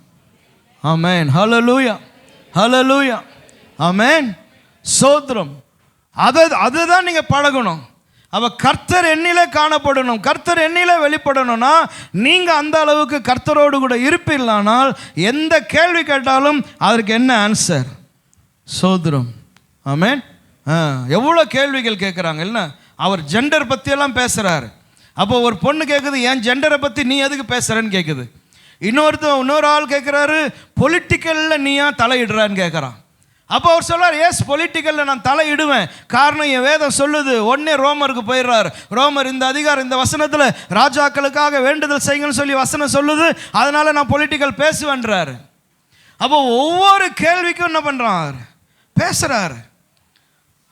ஆமென். ஹல்லேலூயா, ஹல்லேலூயா, ஆமென். சோத்திரம். அதுதான் நீங்க பழகணும். அப்ப கர்த்தர் என்னிலே காணப்படணும், கர்த்தர் என்னிலே வெளிப்படணும்னா நீங்க அந்த அளவுக்கு கர்த்தரோடு கூட இருப்பீர்களானால் எந்த கேள்வி கேட்டாலும் அதற்கு என்ன ஆன்சர்? சோத்திரம். ஆமென். எவ்வளோ கேள்விகள் கேட்குறாங்க இல்லை? அவர் ஜெண்டர் பற்றியெல்லாம் பேசுகிறாரு. அப்போ ஒரு பொண்ணு கேட்குது, என் ஜெண்டரை பற்றி நீ எதுக்கு பேசுகிறேன்னு கேட்குது. இன்னொரு ஆள் கேட்குறாரு, பொலிட்டிக்கலில் நீ ஏன் தலையிடுறான்னு கேட்குறான். அப்போ அவர் சொல்றார், எஸ், பொலிட்டிக்கலில் நான் தலையிடுவேன். காரணம் என் வேதம் சொல்லுது. உடனே ரோமருக்கு போயிடுறார். ரோமர் இந்த அதிகாரம் இந்த வசனத்தில் ராஜாக்களுக்காக வேண்டுதல் செய்யுங்கன்னு சொல்லி வசனம் சொல்லுது, அதனால நான் பொலிட்டிக்கல் பேசுவேன்றாரு. அப்போ ஒவ்வொரு கேள்விக்கும் என்ன பண்ணுறார்? பேசுகிறார்.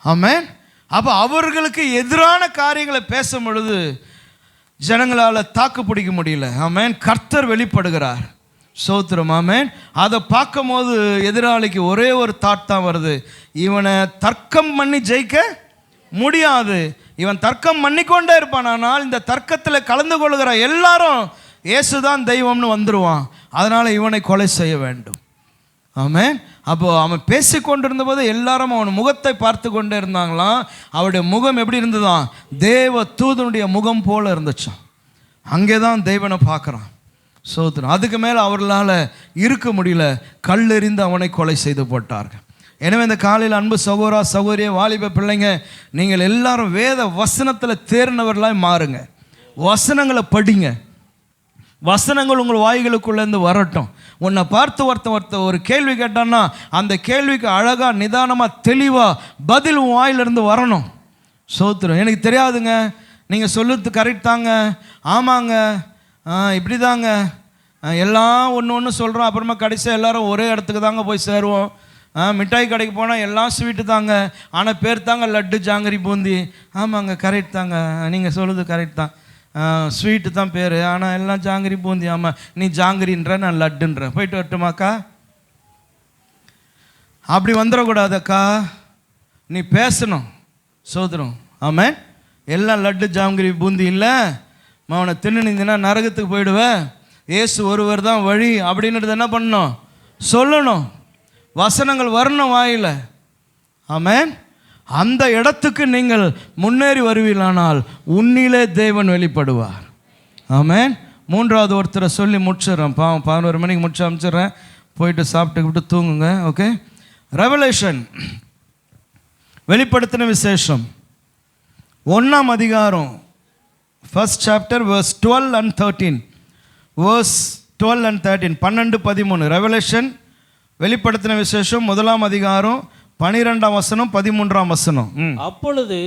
ஆமென். அப்போ அவர்களுக்கு எதிரான காரியங்களை பேசும் பொழுது ஜனங்களால் தாக்கு பிடிக்க முடியல. ஆமென். கர்த்தர் வெளிப்படுகிறார். சோத்திரம். ஆமென். அதை பார்க்கும் போது எதிராளிக்கு ஒரே ஒரு தாட் தான் வருது, இவனை தர்க்கம் பண்ணி ஜெயிக்க முடியாது. இவன் தர்க்கம் பண்ணிக்கொண்டே இருப்பான். ஆனால் இந்த தர்க்கத்தில் கலந்து கொள்கிற எல்லாரும் இயேசுதான் தெய்வம்னு வந்துடுவான். அதனால் இவனை கொலை செய்ய வேண்டும். ஆமென். அப்போ அவன் பேசி கொண்டிருந்த போது எல்லாரும் அவன் முகத்தை பார்த்து கொண்டே இருந்தாங்களாம். அவருடைய முகம் எப்படி இருந்ததான்? தேவ தூதனுடைய முகம் போல இருந்துச்சான். அங்கே தான் தெய்வனை பார்க்குறான். சோதரன். அதுக்கு மேலே அவர்களால் இருக்க முடியல, கல்லெறிந்து அவனை கொலை செய்து போட்டார்கள். எனவே இந்த காலையில் அன்பு சகோதரா சகோதரிய வாலிப பிள்ளைங்க, நீங்கள் எல்லாரும் வேத வசனத்தில் தேர்ந்தவர்களாய் மாறுங்க. வசனங்களை படிங்க. வசனங்கள் உங்கள் வாய்களுக்குள்ளேருந்து வரட்டும். உன்னை பார்த்து ஒருத்த ஒரு கேள்வி கேட்டான்னா அந்த கேள்விக்கு அழகாக நிதானமாக தெளிவாக பதில் உன் வாயிலிருந்து வரணும். சோத்திரம். எனக்கு தெரியாதுங்க, நீங்கள் சொல்லுறது கரெக்ட் தாங்க, ஆமாங்க, இப்படி தாங்க, எல்லாம் ஒன்று சொல்கிறோம். அப்புறமா கடைசியாக எல்லாரும் ஒரே இடத்துக்கு தாங்க போய் சேருவோம். மிட்டாய் கடைக்கு போனால் எல்லாம் ஸ்வீட்டு தாங்க, ஆனால் பேர் தாங்க லட்டு ஜாங்கிரி பூந்தி. ஆமாங்க, கரெக்ட் தாங்க, நீங்கள் சொல்லுறது கரெக்ட் தான், ஸ்வீட்டு தான் பேர், ஆனால் எல்லாம் ஜாங்கிரி பூந்தி. ஆமாம், நீ ஜாங்கிரின்ற, நான் லட்டுன்றேன். போயிட்டு வரட்டுமாக்கா? அப்படி வந்துடக்கூடாதக்கா, நீ பேசணும். சோதரம். ஆமாம். எல்லாம் லட்டு ஜாங்கிரி பூந்தி இல்லை, அவனை தின்னுனீங்கன்னா நரகத்துக்கு போயிடுவேன், இயேசு ஒருவர் தான் வழி அப்படின்றது என்ன பண்ணணும்? சொல்லணும். வசனங்கள் வரணும் வாயில். ஆமென். அந்த இடத்துக்கு நீங்கள் முன்னேறி வருவீர்களானால் உன்னிலே தேவன் வெளிப்படுவார். ஆமென். மூன்றாவது ஒருத்தரை சொல்லி முடிச்சிடறேன். 11 மணிக்கு முடிச்சு அனுப்பிச்சிடுறேன். போயிட்டு சாப்பிட்டு தூங்குங்க. ஓகே. ரெவலேஷன், வெளிப்படுத்தின விசேஷம் 1ஆம் அதிகாரம், 1st chapter verse 12 and 13. verse 12 and 13, 12, 13. Revelation, வெளிப்படுத்தின விசேஷம் 1ஆம் அதிகாரம் 12ஆம் வசனம் 13ஆம் வசனம். அப்பொழுது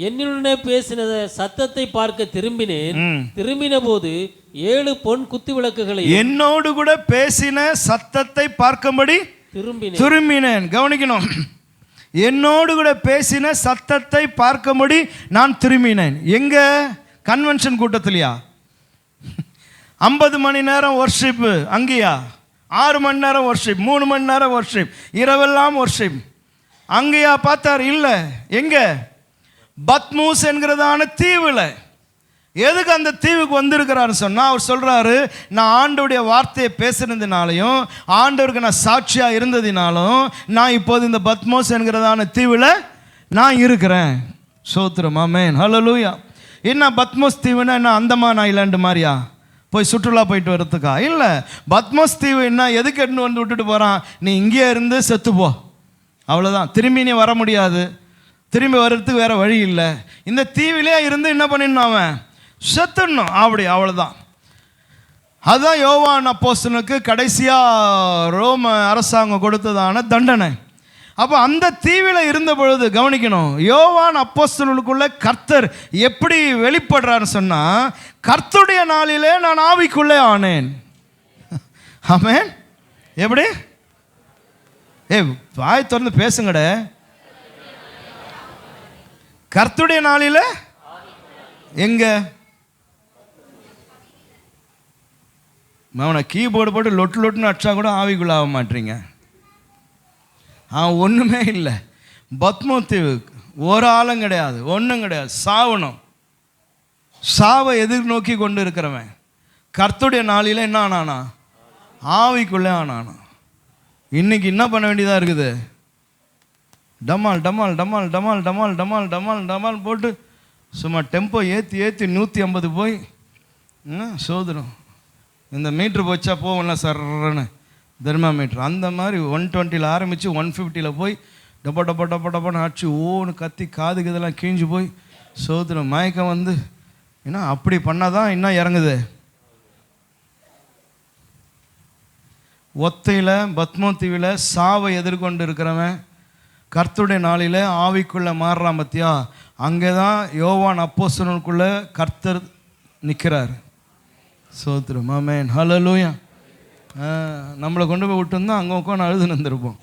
என்னுடனே பேசின சத்தத்தை பார்க்க திரும்பினேன். திரும்பின போது 7 பொன் குத்து விளக்குகளை, என்னோடு கூட பேசின சத்தத்தை பார்க்கும்படி திரும்பினேன். கவனிக்கணும். என்னோடு கூட பேசின சத்தத்தை பார்க்கும்படி நான் திரும்பினேன். எங்க? கன்வென்ஷன் கூட்டத்திலையா? 50 மணி நேரம் ஒர்ஷிப்பு அங்கேயா? 6 மணி நேரம் ஒர்ஷிப், 3 மணி நேரம் ஒர்ஷிப், இரவெல்லாம் ஒர்ஷிப் அங்கேயா பார்த்தார்? இல்லை. எங்க? பத்மூஸ் என்கிறதான தீவில். எதுக்கு அந்த தீவுக்கு வந்திருக்கிறாருன்னு சொன்னால், அவர் சொல்கிறாரு, நான் ஆண்டவருடைய வார்த்தையை பேசுனதுனாலையும் ஆண்டவருக்கு நான் சாட்சியாக இருந்ததினாலும் நான் இப்போது இந்த பத்மோஸ் என்கிறதான தீவில் நான் இருக்கிறேன். சோத்திரம். ஆமென். ஹல்லேலூயா. என்ன பத்மோஸ் தீவுன்னா என்ன? அந்தமான் ஐலாண்டு மாதிரியா? போய் சுற்றுலா போயிட்டு வர்றதுக்கா? இல்லை. பத்மோஸ் தீவு என்ன? எதுக்கு எடுத்து வந்து விட்டுட்டு போகிறான்? நீ இங்கே இருந்து செத்துப்போ, அவ்வளோதான். திரும்பி நீ வர முடியாது, திரும்பி வர்றதுக்கு வேறு வழி இல்லை. இந்த தீவிலே இருந்து என்ன பண்ணிடணும்? அவன் செத்துடணும். அவ்வளோதான். அதுதான் யோவான் அப்போஸ்தலனுக்கு கடைசியாக ரோம அரசாங்கம் கொடுத்ததான தண்டனை. அப்போ அந்த தீவில் இருந்த பொழுது கவனிக்கணும், யோவான் அப்போஸ்தலனுக்குள்ள கர்த்தர் எப்படி வெளிப்படுறான்னு சொன்னால், கர்த்தருடைய நாளிலே நான் ஆவிக்குள்ளே ஆனேன். ஆமென். எப்படி? வாய் திறந்து பேசுங்கட. கர்த்தருடைய நாளில் எங்க? அவனை கீபோர்டு போட்டு லொட்டு லொட்டுன்னு அடிச்சா கூட ஆவிக்குள்ள ஆக மாட்டீங்க. ஒன்றுமே இல்லை. பத்மோ தீவுக்கு ஒரு ஆளும் கிடையாது, ஒன்றும் கிடையாது. சாவணும். சாவை எதிர்நோக்கி கொண்டு இருக்கிறவன் கர்த்தருடைய நாளில் என்ன ஆனானா? ஆவிக்குள்ளே ஆனானா. இன்னைக்கு என்ன பண்ண வேண்டியதாக இருக்குது? டமால் டமால் டமால் டமால் டமால் டமால் டமால் டமால் போட்டு சும்மா டெம்போ ஏற்றி 150 போய் சோதனம். இந்த மீட்ரு போச்சா போவோம்ல சர்றன்னு, தெர்மாமீட்ரு அந்த மாதிரி 120 ஆரம்பித்து 150 போய் டப்பா டப்பா டப்பா டப்பான்னு ஆச்சு ஓன்னு கத்தி காதுக்கு இதெல்லாம் கிழிஞ்சு போய் சோதனம் மயக்கம் வந்து. ஏன்னா அப்படி பண்ணால் தான் இன்னும் இறங்குது. ஒத்தையில் பத்மோ தீவில் சாவை எதிர்கொண்டு இருக்கிறவன் கர்த்தருடைய நாளில் ஆவிக்குள்ளே மாறுறான் பத்தியா. அங்கே தான் யோவான் அப்போஸ்தலனுக்குள்ளே கர்த்தர் நிற்கிறார். சோத்திரம். ஆமென். ஹல்லேலூயா. நம்மளை கொண்டு போய் விட்டுருந்தோம், அங்கே உட்காந்து அழுது நின்றுருப்போம்.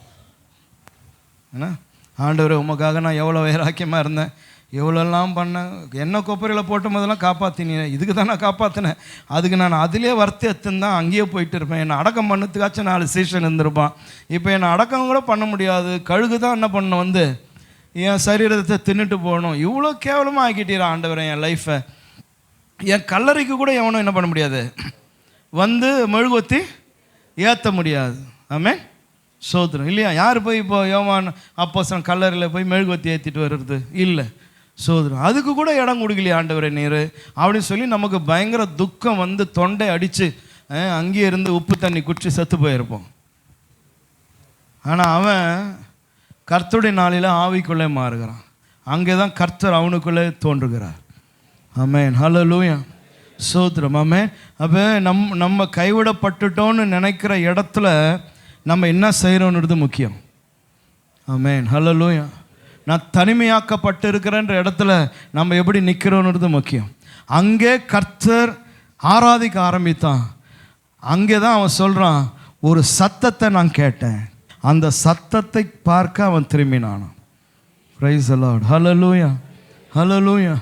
ஏன்னா ஆண்டவரே உமக்காக நான் எவ்வளோ வைராக்கியமாக இருந்தேன், எவ்வளோலாம் பண்ணேன், என்ன கொப்பரையில் போட்ட போதெல்லாம் காப்பாற்றினேன், இதுக்கு தான் நான் காப்பாற்றினேன், அதுக்கு நான் அதிலே வர்த்தி எடுத்துருந்தான் அங்கேயே போயிட்டு இருப்பேன். என்னை அடக்கம் பண்ணதுக்காச்சும் 4 சீசன் இருந்திருப்பான். இப்போ என்னை அடக்கம் கூட பண்ண முடியாது, கழுகு தான் என்ன பண்ண வந்து என் சரீரத்தை தின்னுட்டு போகணும். இவ்வளோ கேவலமாக ஆக்கிட்டீரா ஆண்டவரே என் லைஃப்பை. என் கல்லறைக்கு கூட எவனும் என்ன பண்ண முடியாது, வந்து மெழுகுவத்தி ஏற்ற முடியாது. ஆமென். சோத்திரம் இல்லையா? யார் போய் இப்போ யோவான் அப்போஸ்தலன் கல்லறையில் போய் மெழுகுவத்தி ஏற்றிட்டு வர்றது இல்லை. சோதரம் அதுக்கு கூட இடம் கொடுக்கலையே ஆண்டவரே நீர் அப்படின்னு சொல்லி நமக்கு பயங்கர துக்கம் வந்து தொண்டை அடித்து அங்கேயே இருந்து உப்பு தண்ணி குடிச்சு செத்து போயிருப்போம். ஆனால் அவன் கர்த்தருடைய நாளில் ஆவிக்குள்ளே மாறுகிறான். அங்கே தான் கர்த்தர் அவனுக்குள்ளே தோன்றுகிறார். ஆமென். ஹல்லேலூயா. சோத்திரம். ஆமென். அப்போ நம்ம கைவிடப்பட்டுட்டோன்னு நினைக்கிற இடத்துல நம்ம என்ன செய்கிறோன்றது முக்கியம். ஆமென். ஹல்லேலூயா. நான் தனிமையாக்கப்பட்டு இருக்கிறேன்ற இடத்துல நம்ம எப்படி நிற்கிறோன்றது முக்கியம். அங்கே கர்த்தர் ஆராதிக்க ஆரம்பித்தான். அங்கே தான் அவன் சொல்கிறான், ஒரு சத்தத்தை நான் கேட்டேன், அந்த சத்தத்தை பார்க்க அவன் திரும்பினான். Praise the Lord. Hallelujah. Hallelujah.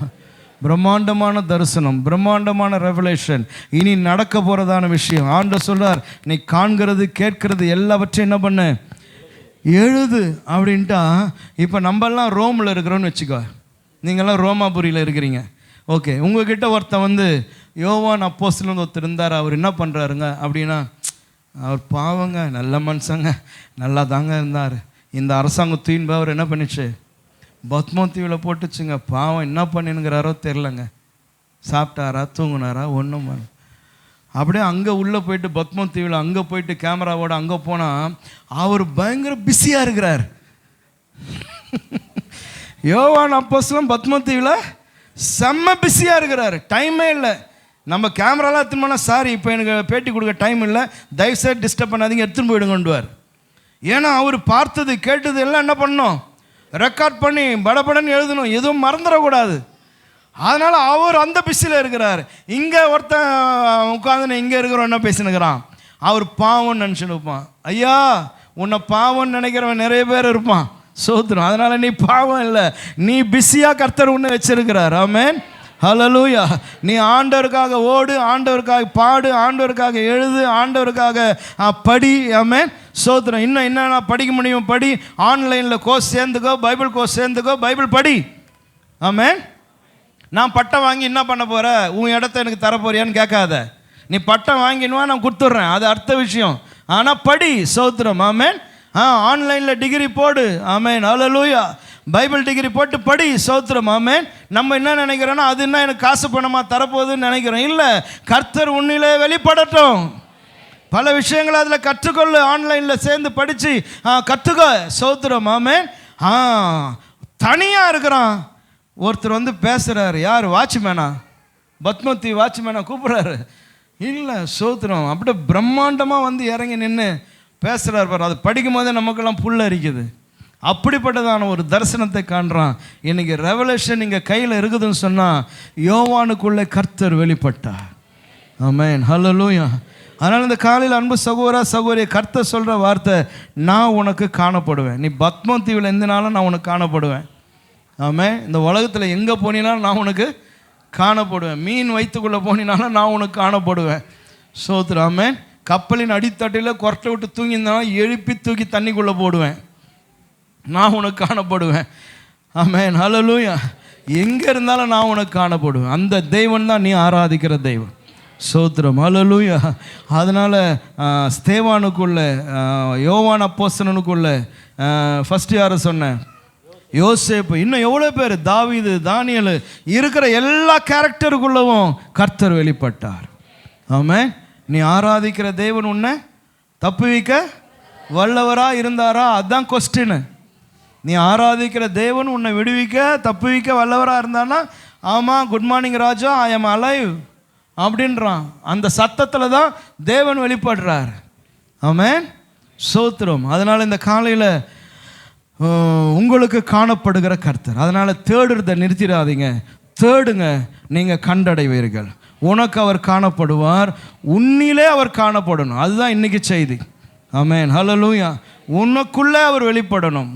பிரம்மாண்டமான தரிசனம், பிரம்மாண்டமான ரெவலேஷன், இனி நடக்க போகிறதான விஷயம். ஆண்டவர் சொல்கிறார், நீ காண்கிறது கேட்கிறது எல்லாவற்றையும் என்ன பண்ணு, எழுது அப்படின்ட்டா. இப்போ நம்மெல்லாம் ரோமில் இருக்கிறோன்னு வச்சுக்கோ, நீங்கள்லாம் ரோமாபுரியில் இருக்கிறீங்க. ஓகே, உங்ககிட்ட ஒருத்தன் வந்து யோவான் அப்போஸ்தலன் ஒருத்தர் இருந்தார், அவர் என்ன பண்ணுறாருங்க அப்படின்னா, அவர் பாவங்க நல்ல மனுஷங்க, நல்லா தாங்க இருந்தார், இந்த அரசாங்கம் தூயின் அவர் என்ன பண்ணிச்சு, பத்மோ தீவில் போட்டுச்சுங்க, பாவம் என்ன பண்ணினுங்கிறாரோ தெரிலங்க, சாப்பிட்டாரா தூங்குனாரா ஒன்றும் பண்ண. அப்படியே அங்கே உள்ளே போயிட்டு பத்மோ தீவில் அங்கே போயிட்டு கேமராவோட அங்கே போனால் அவர் பயங்கர பிஸியாக இருக்கிறார். யோவான் அப்போஸ்தலன் பத்மோ தீவில் செம்ம பிஸியாக இருக்கிறார், டைமே இல்லை. நம்ம கேமராலாம் எடுத்துன்னு போனால், சாரி இப்போ எனக்கு பேட்டி கொடுக்க டைம் இல்லை, தயவுசெய்து டிஸ்டர்ப் பண்ணாதீங்க, எடுத்துன்னு போயிடுங்கன்னுவார். ஏன்னா அவர் பார்த்தது கேட்டது எல்லாம் என்ன பண்ணணும், ரெக்கார்ட் பண்ணி படபடன்னு எழுதணும், எதுவும் மறந்துடக்கூடாது. அதனால் அவர் அந்த பிஸியில் இருக்கிறார். இங்கே ஒருத்தன் உட்காந்து இங்கே இருக்கிறவன் என்ன பேசினுக்கிறான், அவர் பாவம்னு நினச்சின்னு இருப்பான். ஐயா, உன்னை பாவம்னு நினைக்கிறவன் நிறைய பேர் இருப்பான். சோத்திரம். அதனால் நீ பாவம் இல்லை, நீ பிஸியாக கர்த்தர் உன்னை வச்சிருக்கிறார். ஆமென். ஹல்லேலூயா. நீ ஆண்டவருக்காக ஓடு, ஆண்டவருக்காக பாடு, ஆண்டவருக்காக எழுது, ஆண்டவருக்காக படி. ஆமென். சோத்திரம். இன்னும் என்னென்ன படிக்க முடியும் படி, ஆன்லைனில் கோர்ஸ் சேர்ந்துக்கோ, பைபிள் கோர்ஸ் சேர்ந்துக்கோ, பைபிள் படி. ஆமென். நான் பட்டம் வாங்கி என்ன பண்ண போகிற, உன் இடத்த எனக்கு தரப்போறியான்னு கேட்காத. நீ பட்டம் வாங்கினுவா, நான் கொடுத்துட்றேன், அது அடுத்த விஷயம். ஆனால் படி. சோத்திரம். ஆமென். ஆன்லைனில் டிகிரி போடு. ஆமென். ஹல்லேலூயா. பைபிள் டிகிரி போட்டு படி. சோத்திரம். ஆமென். நம்ம என்ன நினைக்கிறோன்னா, அது என்ன எனக்கு காசு பணமாக தரப்போகுதுன்னு நினைக்கிறோம். இல்லை, கர்த்தர் உன்னிலே வெளிப்படட்டும். பல விஷயங்களை அதில் கற்றுக்கொள்ளு, ஆன்லைனில் சேர்ந்து படித்து கற்றுக்கோ. சோத்திரம். ஆமென். தனியாக இருக்கிறான் ஒருத்தர் வந்து பேசுகிறாரு. யார்? வாட்ச்மேனா, பத்மத்தி வாட்ச்மேனா கூப்பிட்றாரு. இல்லை, சோத்திரம். அப்படியே பிரம்மாண்டமாக வந்து இறங்கி நின்று பேசுகிறார் பாரு. அது படிக்கும் போதே நமக்கெல்லாம் புல் அரிக்குது. அப்படிப்பட்டதான ஒரு தரிசனத்தை காண்றான். இன்னைக்கு ரெவலேஷன் இங்கே கையில் இருக்குதுன்னு சொன்னால், யோவானுக்குள்ளே கர்த்தர் வெளிப்பட்டார். ஆமென். ஹல்லேலூயா. அதனால் இந்த காலையில் அன்பு சகோதர சகோதரி, கர்த்தர் சொல்கிற வார்த்தை, நான் உனக்கு காணப்படுவேன். நீ பத்மோ தீவில் எந்த நாளும் நான் உனக்கு காணப்படுவேன். ஆமென். இந்த உலகத்தில் எங்கே போனினாலும் நான் உனக்கு காணப்படுவேன். மீன் வயிற்றுக்குள்ளே போனினாலும் நான் உனக்கு காணப்படுவேன். சோத்திரம். ஆமென். கப்பலின் அடித்தட்டில் கொரட்டை விட்டு தூங்கியிருந்தாலும் எழுப்பி தூக்கி தண்ணிக்குள்ளே போடுவேன். நான் உனக்கு காணப்படுவேன். ஆமென், ஹல்லேலூயா. எங்கே இருந்தாலும் நான் உனக்கு காணப்படுவேன். அந்த தெய்வம் தான் நீ ஆராதிக்கிற தெய்வம். ஸ்தோத்திரம், ஹல்லேலூயா. அதனால் ஸ்தேவானுக்குள்ள, யோவான் அப்போஸ்தலனுக்குள்ள ஃபஸ்ட்டு யாரை சொன்னேன்? யோசேப்பு. இன்னும் எவ்வளோ பேர், தாவீது, தானியேல், இருக்கிற எல்லா கேரக்டருக்குள்ளவும் கர்த்தர் வெளிப்பட்டார். ஆமென். நீ ஆராதிக்கிற தேவன் உன்னை தப்புவிக்க வல்லவராக இருந்தாரா? அதுதான் கொஸ்டின். நீ ஆராதிக்கிற தேவன் உன்னை விடுவிக்க தப்புவிக்க வல்லவராக இருந்தானா, ஆமாம், good morning Raja, I am alive அப்படின்றான். அந்த சத்தத்தில் தான் தேவன் வெளிப்படுறார். ஆமென், ஸ்தோத்திரம். அதனால் இந்த காலையில் உங்களுக்கு காணப்படுகிற கர்த்தர். அதனால் தேடுறதை நிறுத்திடாதீங்க, தேடுங்க, நீங்கள் கண்டடைவீர்கள். உனக்கு அவர் காணப்படுவார், உன்னிலே அவர் காணப்படணும். அதுதான் இன்னைக்கு செய்தி. ஆமென், ஹல்லேலூயா. உனக்குள்ளே அவர் வெளிப்படணும்,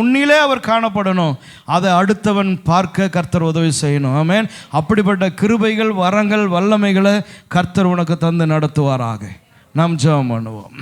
உன்னிலே அவர் காணப்படணும். அதை அடுத்தவன் பார்க்க கர்த்தர் உதவி செய்யணும். ஆமென். அப்படிப்பட்ட கிருபைகள், வரங்கள், வல்லமைகளை கர்த்தர் உனக்கு தந்து நடத்துவாராக. நாம் ஜெபம் பண்ணுவோம்.